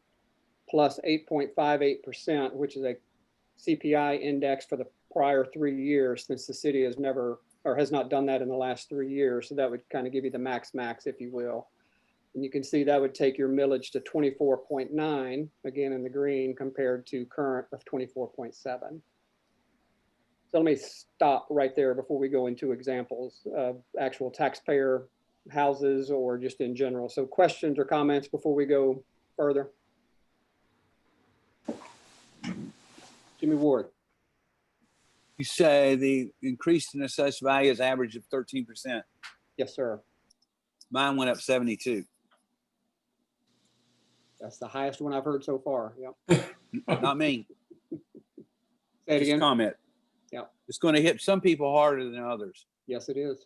plus 8.58%, which is a CPI index for the prior 3 years, since the city has never or has not done that in the last 3 years. So that would kind of give you the max, if you will. And you can see that would take your millage to 24.9, again in the green, compared to current of 24.7. So let me stop right there before we go into examples of actual taxpayer houses or just in general. So questions or comments before we go further? Jimmy Ward. You say the increase in assessed value is average of 13%. Yes, sir. Mine went up 72. That's the highest one I've heard so far. Yep. Not me. Say it again. Comment. Yeah. It's going to hit some people harder than others. Yes, it is.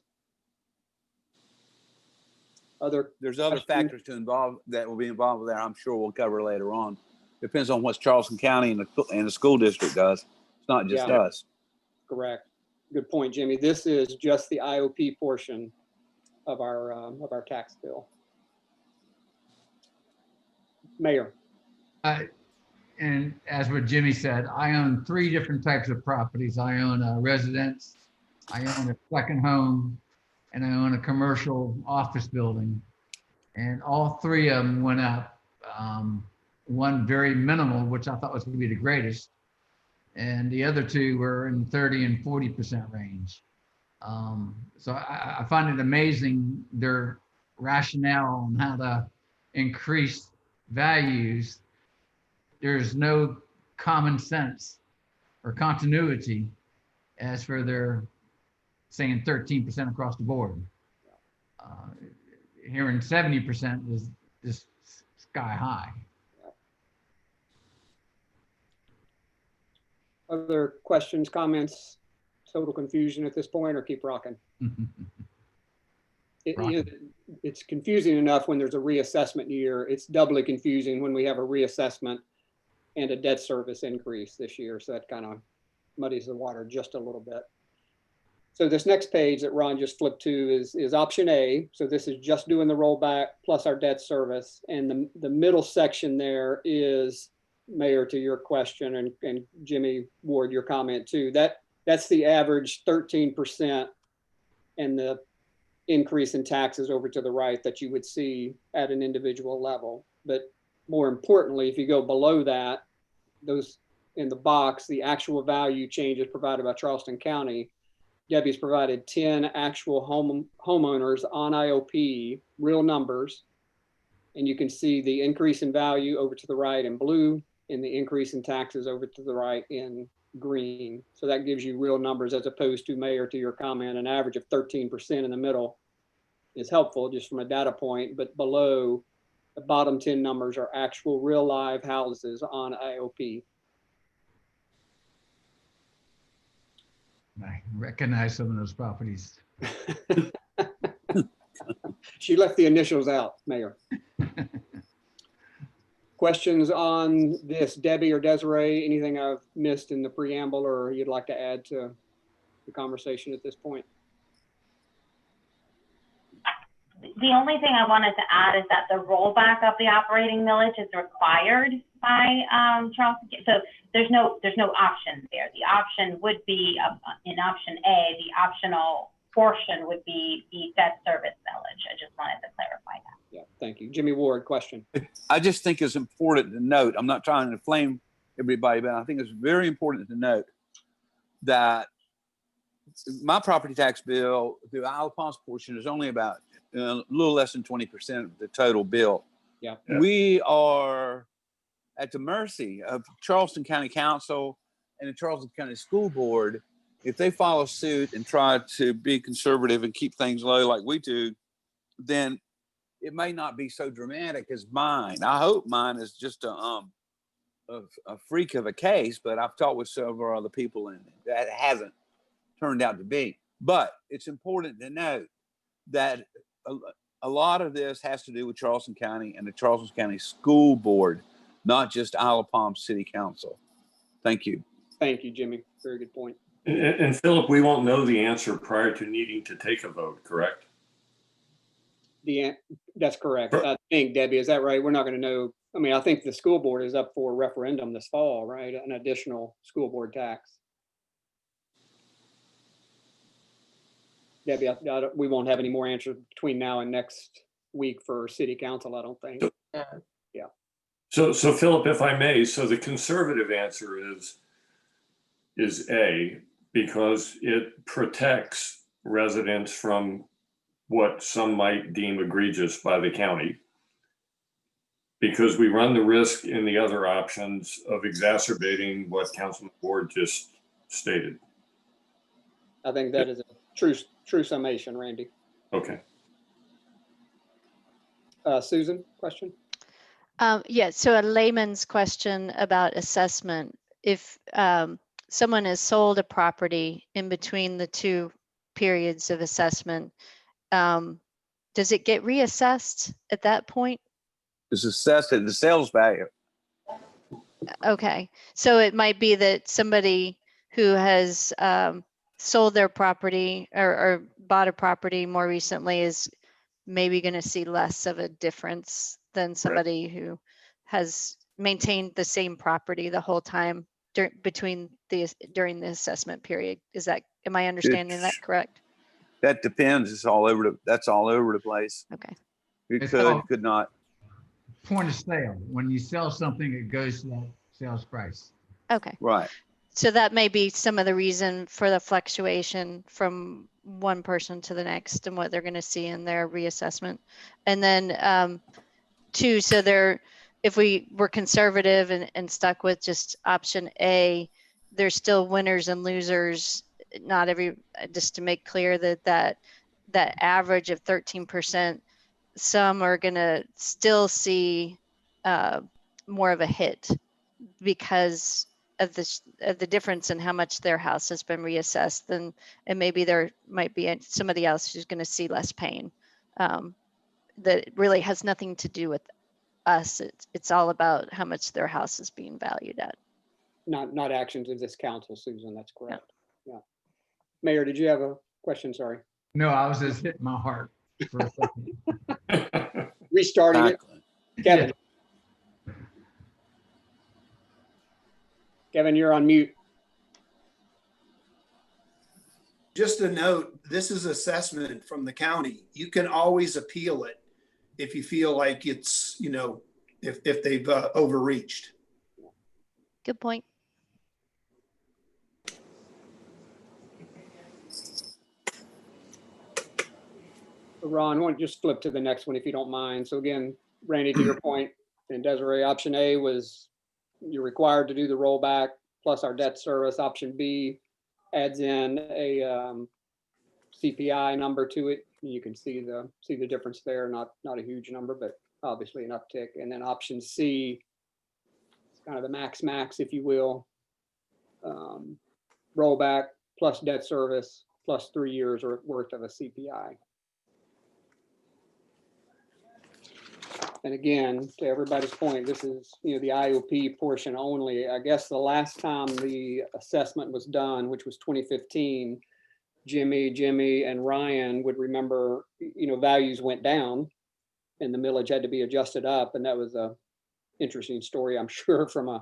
There's other factors to involve that will be involved with that. I'm sure we'll cover later on. Depends on what Charleston County and the school district does. It's not just us. Correct. Good point, Jimmy. This is just the IOP portion of our tax bill. Mayor. And as what Jimmy said, I own 3 different types of properties. I own a residence, I own a second home, and I own a commercial office building. And all 3 of them went up. One very minimal, which I thought was going to be the greatest. And the other 2 were in 30 and 40% range. So I find it amazing their rationale on how to increase values. There's no common sense or continuity as for their saying 13% across the board. Hearing 70% is just sky high. Other questions, comments, total confusion at this point, or keep rocking? It's confusing enough when there's a reassessment year. It's doubly confusing when we have a reassessment and a debt service increase this year. So that kind of muddies the water just a little bit. So this next page that Ron just flipped to is option A. So this is just doing the rollback plus our debt service. And the middle section there is, Mayor, to your question, and Jimmy Ward, your comment too, that's the average 13% and the increase in taxes over to the right that you would see at an individual level. But more importantly, if you go below that, those in the box, the actual value changes provided by Charleston County. Debbie's provided 10 actual homeowners on IOP, real numbers. And you can see the increase in value over to the right in blue and the increase in taxes over to the right in green. So that gives you real numbers, as opposed to, Mayor, to your comment, an average of 13% in the middle is helpful just from a data point, but below the bottom 10 numbers are actual real live houses on IOP. I recognize some of those properties. She left the initials out, Mayor. Questions on this, Debbie or Desiree? Anything I've missed in the preamble or you'd like to add to the conversation at this point? The only thing I wanted to add is that the rollback of the operating millage is required by Charleston. So there's no option there. The option would be in option A, the optional portion would be the debt service millage. I just wanted to clarify that. Yeah, thank you. Jimmy Ward, question. I just think it's important to note, I'm not trying to flame everybody, but I think it's very important to note that my property tax bill, the Isle of Palms portion, is only about a little less than 20% of the total bill. Yeah. We are at the mercy of Charleston County Council and the Charleston County School Board. If they follow suit and try to be conservative and keep things low like we do, then it may not be so dramatic as mine. I hope mine is just a freak of a case, but I've talked with several other people and that hasn't turned out to be. But it's important to note that a lot of this has to do with Charleston County and the Charleston County School Board, not just Isle of Palms City Council. Thank you. Thank you, Jimmy. Very good point. And Philip, we won't know the answer prior to needing to take a vote, correct? That's correct. I think, Debbie, is that right? We're not going to know. I mean, I think the school board is up for referendum this fall, right? An additional school board tax. Debbie, we won't have any more answers between now and next week for city council, I don't think. Yeah. So Philip, if I may, so the conservative answer is A, because it protects residents from what some might deem egregious by the county, because we run the risk in the other options of exacerbating what Councilman Ward just stated. I think that is a true summation, Randy. Okay. Susan, question? Yeah, so a layman's question about assessment. If someone has sold a property in between the two periods of assessment, does it get reassessed at that point? It's assessed at the sales value. Okay, so it might be that somebody who has sold their property or bought a property more recently is maybe going to see less of a difference than somebody who has maintained the same property the whole time during the assessment period. Am I understanding that correct? That depends. That's all over the place. Okay. It could not. Point of sale. When you sell something, it goes to that sales price. Okay. Right. So that may be some of the reason for the fluctuation from one person to the next and what they're going to see in their reassessment. And then two, so if we were conservative and stuck with just option A, there's still winners and losers. Just to make clear that average of 13%, some are going to still see more of a hit because of the difference in how much their house has been reassessed, and maybe there might be somebody else who's going to see less pain. That really has nothing to do with us. It's all about how much their house is being valued at. Not actions of this council, Susan. That's correct. Yeah. Mayor, did you have a question? Sorry. No, I was just hitting my heart for a second. Restarting it. Kevin. Yeah. Kevin, you're on mute. Just a note, this is assessment from the county. You can always appeal it if you feel like it's, if they've overreached. Good point. Ron, why don't you just flip to the next one if you don't mind. So again, Randy, to your point, and Desiree, option A was you're required to do the rollback plus our debt service. Option B adds in a CPI number to it. You can see the difference there. Not a huge number, but obviously an uptick. And then option C, it's kind of the max, if you will. Rollback plus debt service plus 3 years worth of a CPI. And again, to everybody's point, this is, you know, the IOP portion only. I guess the last time the assessment was done, which was 2015, Jimmy and Ryan would remember, you know, values went down and the millage had to be adjusted up. And that was a interesting story, I'm sure, from a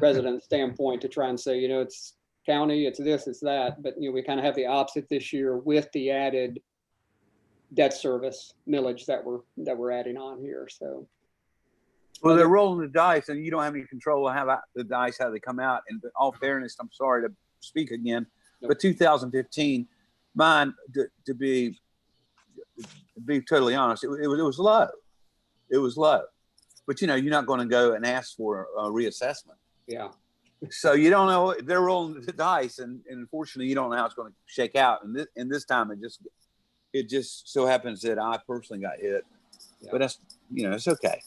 resident standpoint, to try and say, you know, it's county, it's this, it's that. But, you know, we kind of have the opposite this year with the added debt service millage that we're adding on here. So, well, they're rolling the dice, and you don't have any control of how the dice, how they come out. And in all fairness, I'm sorry to speak again, but 2015, mine, to be totally honest, it was low. It was low, but you know, you're not going to go and ask for a reassessment. Yeah. So you don't know, they're rolling the dice, and unfortunately, you don't know how it's going to shake out. And this time, it just so happens that I personally got hit, but that's, you know, it's okay.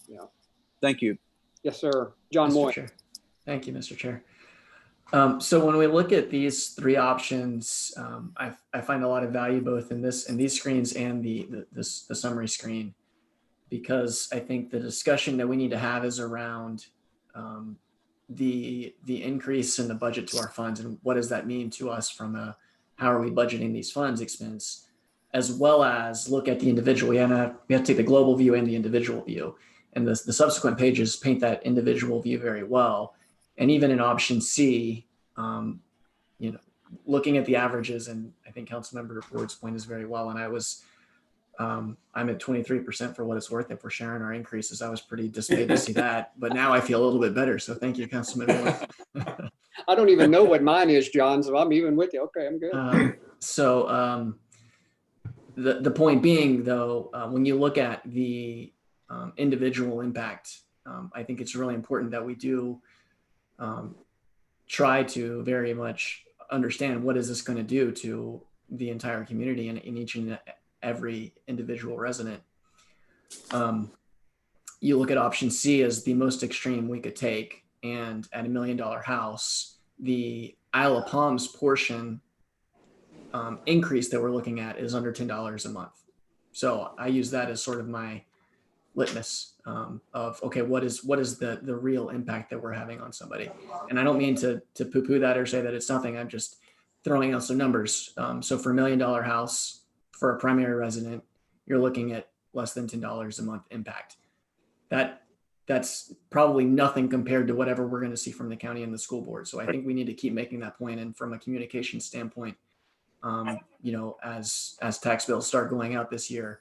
Yeah. Thank you. Yes, sir. John Mr. Moy. Chair. Thank you, Mr. Chair. So when we look at these three options, I find a lot of value both in these screens and the summary screen, because I think the discussion that we need to have is around the increase in the budget to our funds and what does that mean to us from a how are we budgeting these funds expense, as well as look at the individual. We have to take the global view and the individual view, and the subsequent pages paint that individual view very well. And even in option C, you know, looking at the averages, and I think Councilmember Ward's point is very well. And I'm at 23% for what it's worth. If we're sharing our increases, I was pretty dismayed to see that, but now I feel a little bit better. So thank you, Councilman Ward. I don't even know what mine is, John. So I'm even with you. Okay, I'm good. The point being, though, when you look at the individual impact, I think it's really important that we do try to very much understand what is this going to do to the entire community and in each and every individual resident. You look at option C as the most extreme we could take, and at $1 million house, the Isle of Palms portion increase that we're looking at is under $10 a month. So I use that as sort of my litmus of, okay, what is the real impact that we're having on somebody? And I don't mean to poo-poo that or say that it's nothing. I'm just throwing out some numbers. So for $1 million house, for a primary resident, you're looking at less than $10 a month impact. That's probably nothing compared to whatever we're going to see from the county and the school board. So I think we need to keep making that point. And from a communication standpoint, you know, as tax bills start going out this year,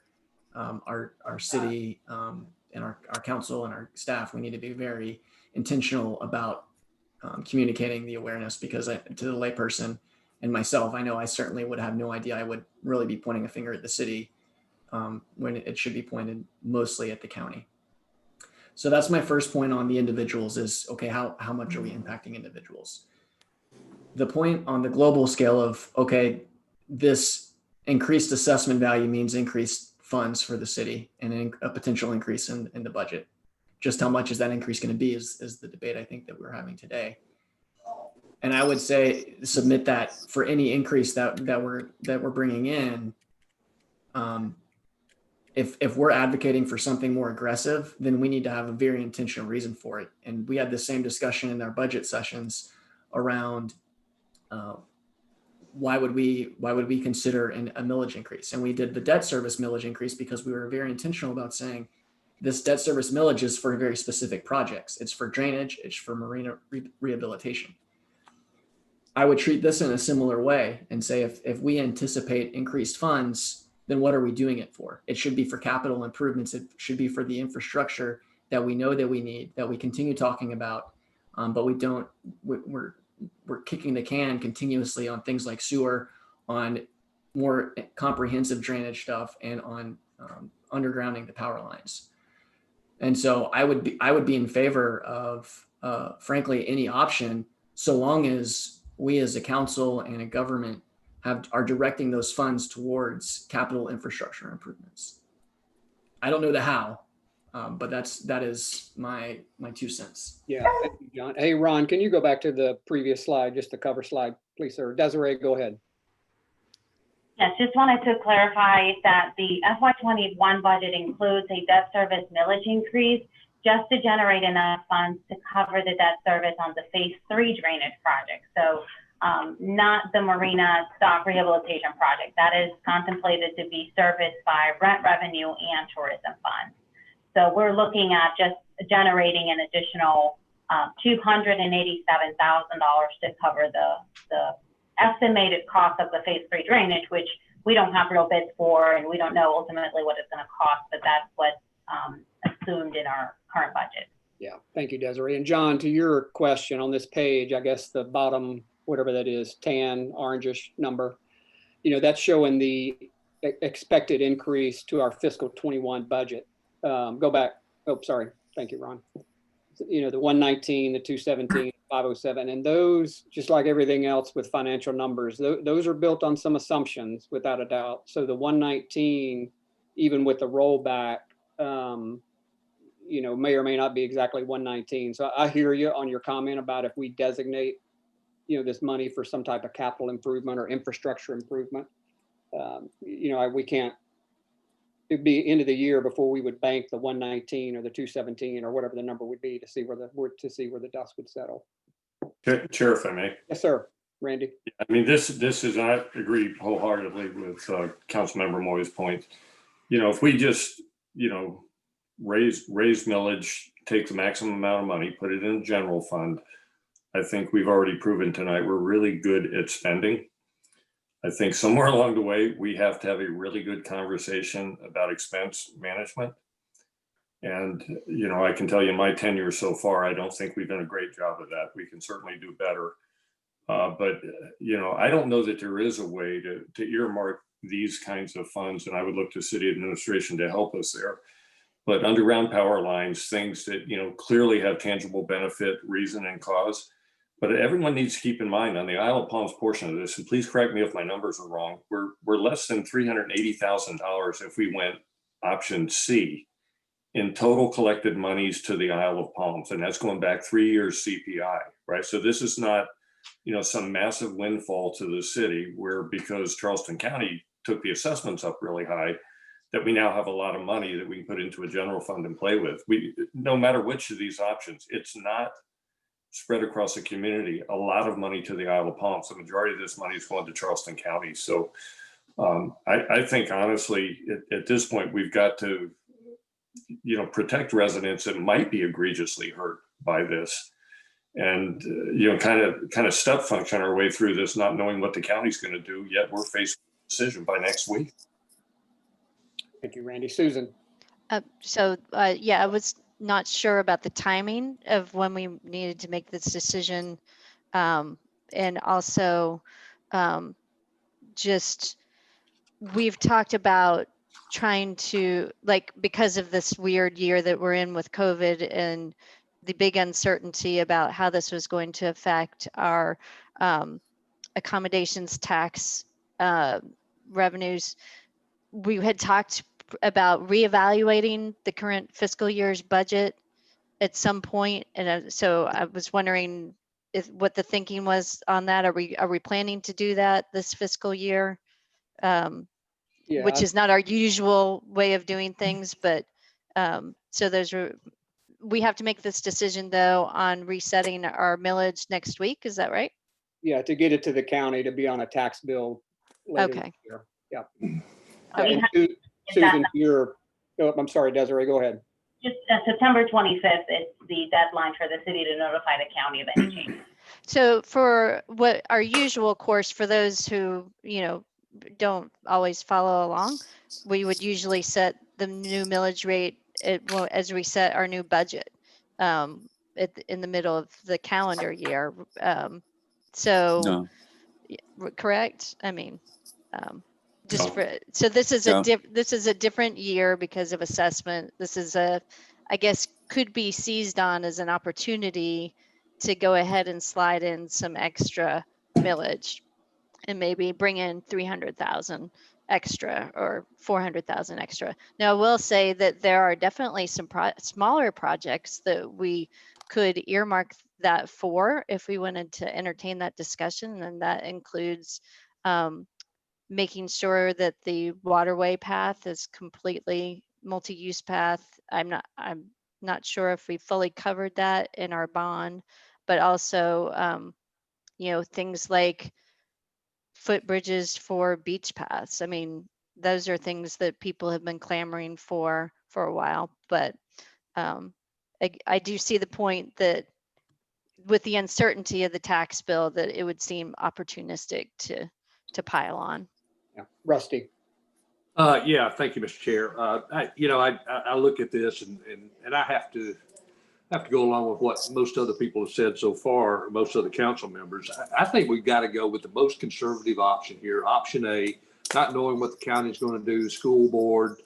our city and our council and our staff, we need to be very intentional about communicating the awareness, because to the layperson and myself, I know I certainly would have no idea. I would really be pointing a finger at the city when it should be pointed mostly at the county. So that's my first point on the individuals is, okay, how much are we impacting individuals? The point on the global scale of, okay, this increased assessment value means increased funds for the city and a potential increase in the budget. Just how much is that increase going to be is the debate I think that we're having today. And I would say submit that for any increase that we're bringing in, if we're advocating for something more aggressive, then we need to have a very intentional reason for it. And we had the same discussion in our budget sessions around why would we consider a millage increase? And we did the debt service millage increase because we were very intentional about saying this debt service millage is for very specific projects. It's for drainage, it's for marina rehabilitation. I would treat this in a similar way and say, if we anticipate increased funds, then what are we doing it for? It should be for capital improvements. It should be for the infrastructure that we know that we need, that we continue talking about, but we're kicking the can continuously on things like sewer, on more comprehensive drainage stuff, and on undergrounding the power lines. And so I would be in favor of, frankly, any option, so long as we as a council and a government are directing those funds towards capital infrastructure improvements. I don't know the how. But that is my 2 cents. Yeah, thank you, John. Hey, Ron, can you go back to the previous slide, just the cover slide, please, sir? Desiree, go ahead. Yes, just wanted to clarify that the FY21 budget includes a debt service millage increase just to generate enough funds to cover the debt service on the phase 3 drainage project. So not the marina stock rehabilitation project. That is contemplated to be serviced by rent revenue and tourism funds. So we're looking at just generating an additional $287,000 to cover the estimated cost of the phase 3 drainage, which we don't have real bids for, and we don't know ultimately what it's going to cost, but that's what's assumed in our current budget. Yeah, thank you, Desiree. And John, to your question on this page, I guess the bottom, whatever that is, tan, orangish number, that's showing the expected increase to our fiscal 21 budget. Go back. Oh, sorry. Thank you, Ron. The 119, the 217, 507, and those, just like everything else with financial numbers, those are built on some assumptions without a doubt. So the 119, even with the rollback, may or may not be exactly 119. So I hear you on your comment about if we designate, this money for some type of capital improvement or infrastructure improvement, we can't. It'd be end of the year before we would bank the 119 or the 217 or whatever the number would be to see where the dust would settle. Chair, if I may. Yes, sir. Randy. I mean, this is, I agree wholeheartedly with Councilmember Moy's point. If we just, raise millage, take the maximum amount of money, put it in a general fund, I think we've already proven tonight we're really good at spending. I think somewhere along the way, we have to have a really good conversation about expense management. And, I can tell you in my tenure so far, I don't think we've done a great job of that. We can certainly do better. But I don't know that there is a way to earmark these kinds of funds. And I would look to city administration to help us there. But underground power lines, things that, clearly have tangible benefit, reason, and cause. But everyone needs to keep in mind on the Isle of Palms portion of this, and please correct me if my numbers are wrong, we're less than $380,000 if we went option C in total collected monies to the Isle of Palms. And that's going back 3 years CPI, right? So this is not, some massive windfall to the city where, because Charleston County took the assessments up really high, that we now have a lot of money that we can put into a general fund and play with. No matter which of these options, it's not spread across the community, a lot of money to the Isle of Palms. The majority of this money is going to Charleston County. So I think honestly, at this point, we've got to, protect residents that might be egregiously hurt by this, and kind of step function our way through this, not knowing what the county's going to do. Yet we're facing a decision by next week. Thank you, Randy. Susan. I was not sure about the timing of when we needed to make this decision. And also we've talked about trying to, because of this weird year that we're in with COVID and the big uncertainty about how this was going to affect our accommodations tax revenues, we had talked about reevaluating the current fiscal year's budget at some point, and so I was wondering what the thinking was on that. Are we planning to do that this fiscal year? Which is not our usual way of doing things, but so we have to make this decision though on resetting our millage next week. Is that right? Yeah, to get it to the county to be on a tax bill later this year. Yeah. Susan, I'm sorry, Desiree, go ahead. Just September 25th is the deadline for the city to notify the county of any change. So for what our usual course, for those who, don't always follow along, we would usually set the new millage rate as we set our new budget in the middle of the calendar year. No. Correct? I mean, so this is a different year because of assessment. This is I guess could be seized on as an opportunity to go ahead and slide in some extra millage and maybe bring in 300,000 extra or 400,000 extra. Now, I will say that there are definitely some smaller projects that we could earmark that for if we wanted to entertain that discussion, and that includes making sure that the waterway path is completely multi-use path. I'm not sure if we fully covered that in our bond, but also things like footbridges for beach paths. I mean, those are things that people have been clamoring for a while, but I do see the point that with the uncertainty of the tax bill, that it would seem opportunistic to pile on. Yeah. Rusty. Yeah, thank you, Mr. Chair. I look at this and I have to go along with what most other people have said so far, most of the council members. I think we've got to go with the most conservative option here, option A, not knowing what the county's going to do, school board,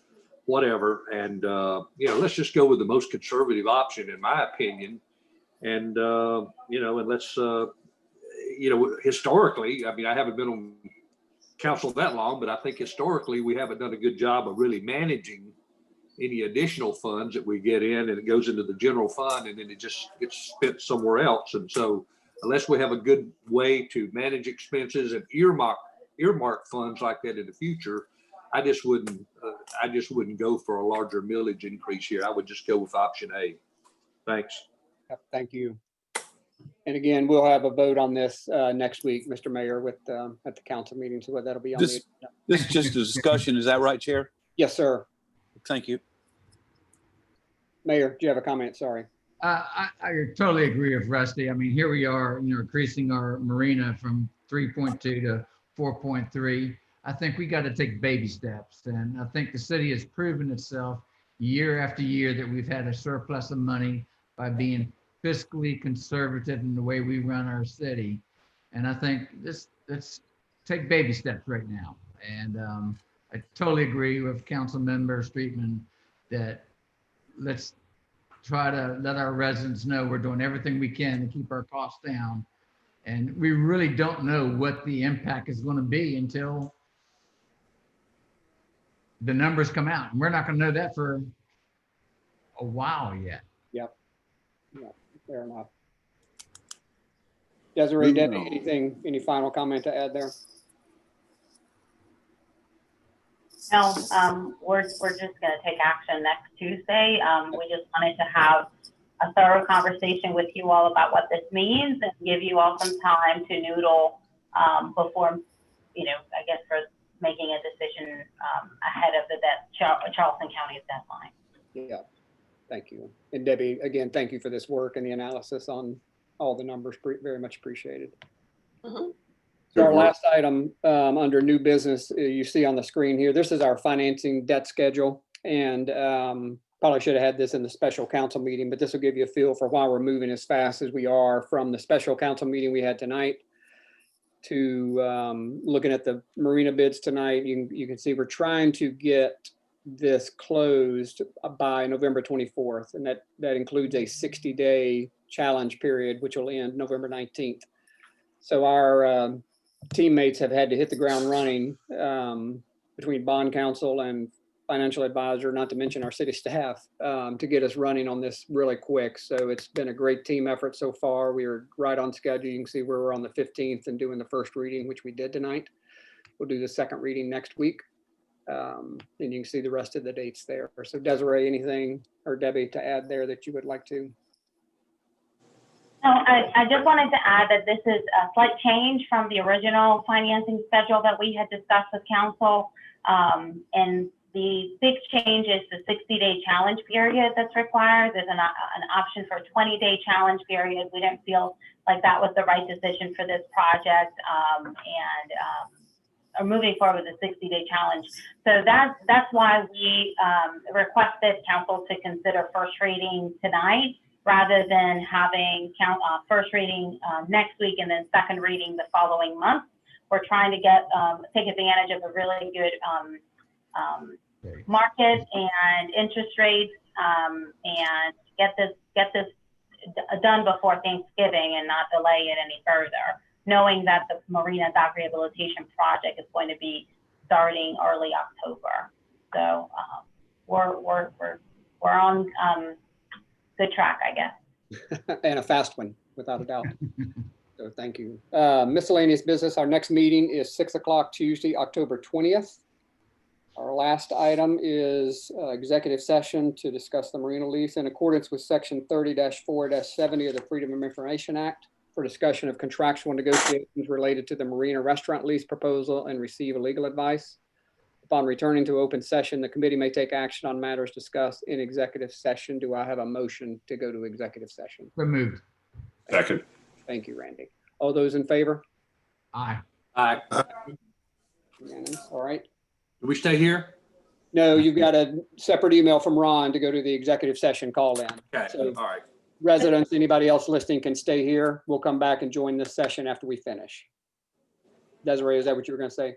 whatever. And, let's just go with the most conservative option, in my opinion. And, and let's, historically, I mean, I haven't been on council that long, but I think historically we haven't done a good job of really managing any additional funds that we get in, and it goes into the general fund and then it just gets spent somewhere else. And so unless we have a good way to manage expenses and earmark funds like that in the future, I just wouldn't go for a larger millage increase here. I would just go with option A. Thanks. Thank you. And again, we'll have a vote on this next week, Mr. Mayor, with at the council meeting. So that'll be on this is just a discussion. Is that right, Chair? Yes, sir. Thank you. Mayor, do you have a comment? Sorry. I totally agree with Rusty. I mean, here we are, increasing our marina from 3.2 to 4.3. I think we got to take baby steps. And I think the city has proven itself year after year that we've had a surplus of money by being fiscally conservative in the way we run our city. And I think let's take baby steps right now. And I totally agree with Council Member Streetman that let's try to let our residents know we're doing everything we can to keep our costs down. And we really don't know what the impact is going to be until the numbers come out. And we're not going to know that for a while yet. Yep. Yeah, fair enough. Desiree, Debbie, any final comment to add there? No, we're just going to take action next Tuesday. We just wanted to have a thorough conversation with you all about what this means and give you all some time to noodle before, I guess, for making a decision ahead of the Charleston County's deadline. Yeah, thank you. And Debbie, again, thank you for this work and the analysis on all the numbers. Very much appreciated. Mm-hmm. So our last item under new business, you see on the screen here, this is our financing debt schedule. And probably should have had this in the special council meeting, but this will give you a feel for why we're moving as fast as we are from the special council meeting we had tonight to looking at the marina bids tonight. You can see we're trying to get this closed by November 24th. And that includes a 60-day challenge period, which will end November 19th. So our teammates have had to hit the ground running between bond counsel and financial advisor, not to mention our city staff, to get us running on this really quick. So it's been a great team effort so far. We are right on schedule. You can see where we're on the 15th and doing the first reading, which we did tonight. We'll do the second reading next week. And you can see the rest of the dates there. So Desiree, anything, or Debbie, to add there that you would like to? No, I just wanted to add that this is a slight change from the original financing schedule that we had discussed with council. And the big change is the 60-day challenge period that's required. There's an option for a 20-day challenge period. We didn't feel like that was the right decision for this project, and are moving forward with the 60-day challenge. So that's why we requested council to consider first reading tonight, rather than having first reading next week and then second reading the following month. We're trying to take advantage of a really good market and interest rates, and get this done before Thanksgiving and not delay it any further, knowing that the Marina Dock Rehabilitation Project is going to be starting early October. So we're on good track, I guess. And a fast one, without a doubt. So thank you. Miscellaneous business. Our next meeting is 6 o'clock Tuesday, October 20th. Our last item is executive session to discuss the marina lease in accordance with section 30-4-70 of the Freedom of Information Act for discussion of contractual negotiations related to the marina restaurant lease proposal and receive legal advice. Upon returning to open session, the committee may take action on matters discussed in executive session. Do I have a motion to go to executive session? So moved. Second. Thank you, Randy. All those in favor? Aye. Aye. Unanimous. All right. Do we stay here? No, you've got a separate email from Ron to go to the executive session call in. Okay, So all right. residents, anybody else listening can stay here. We'll come back and join this session after we finish. Desiree, is that what you were going to say?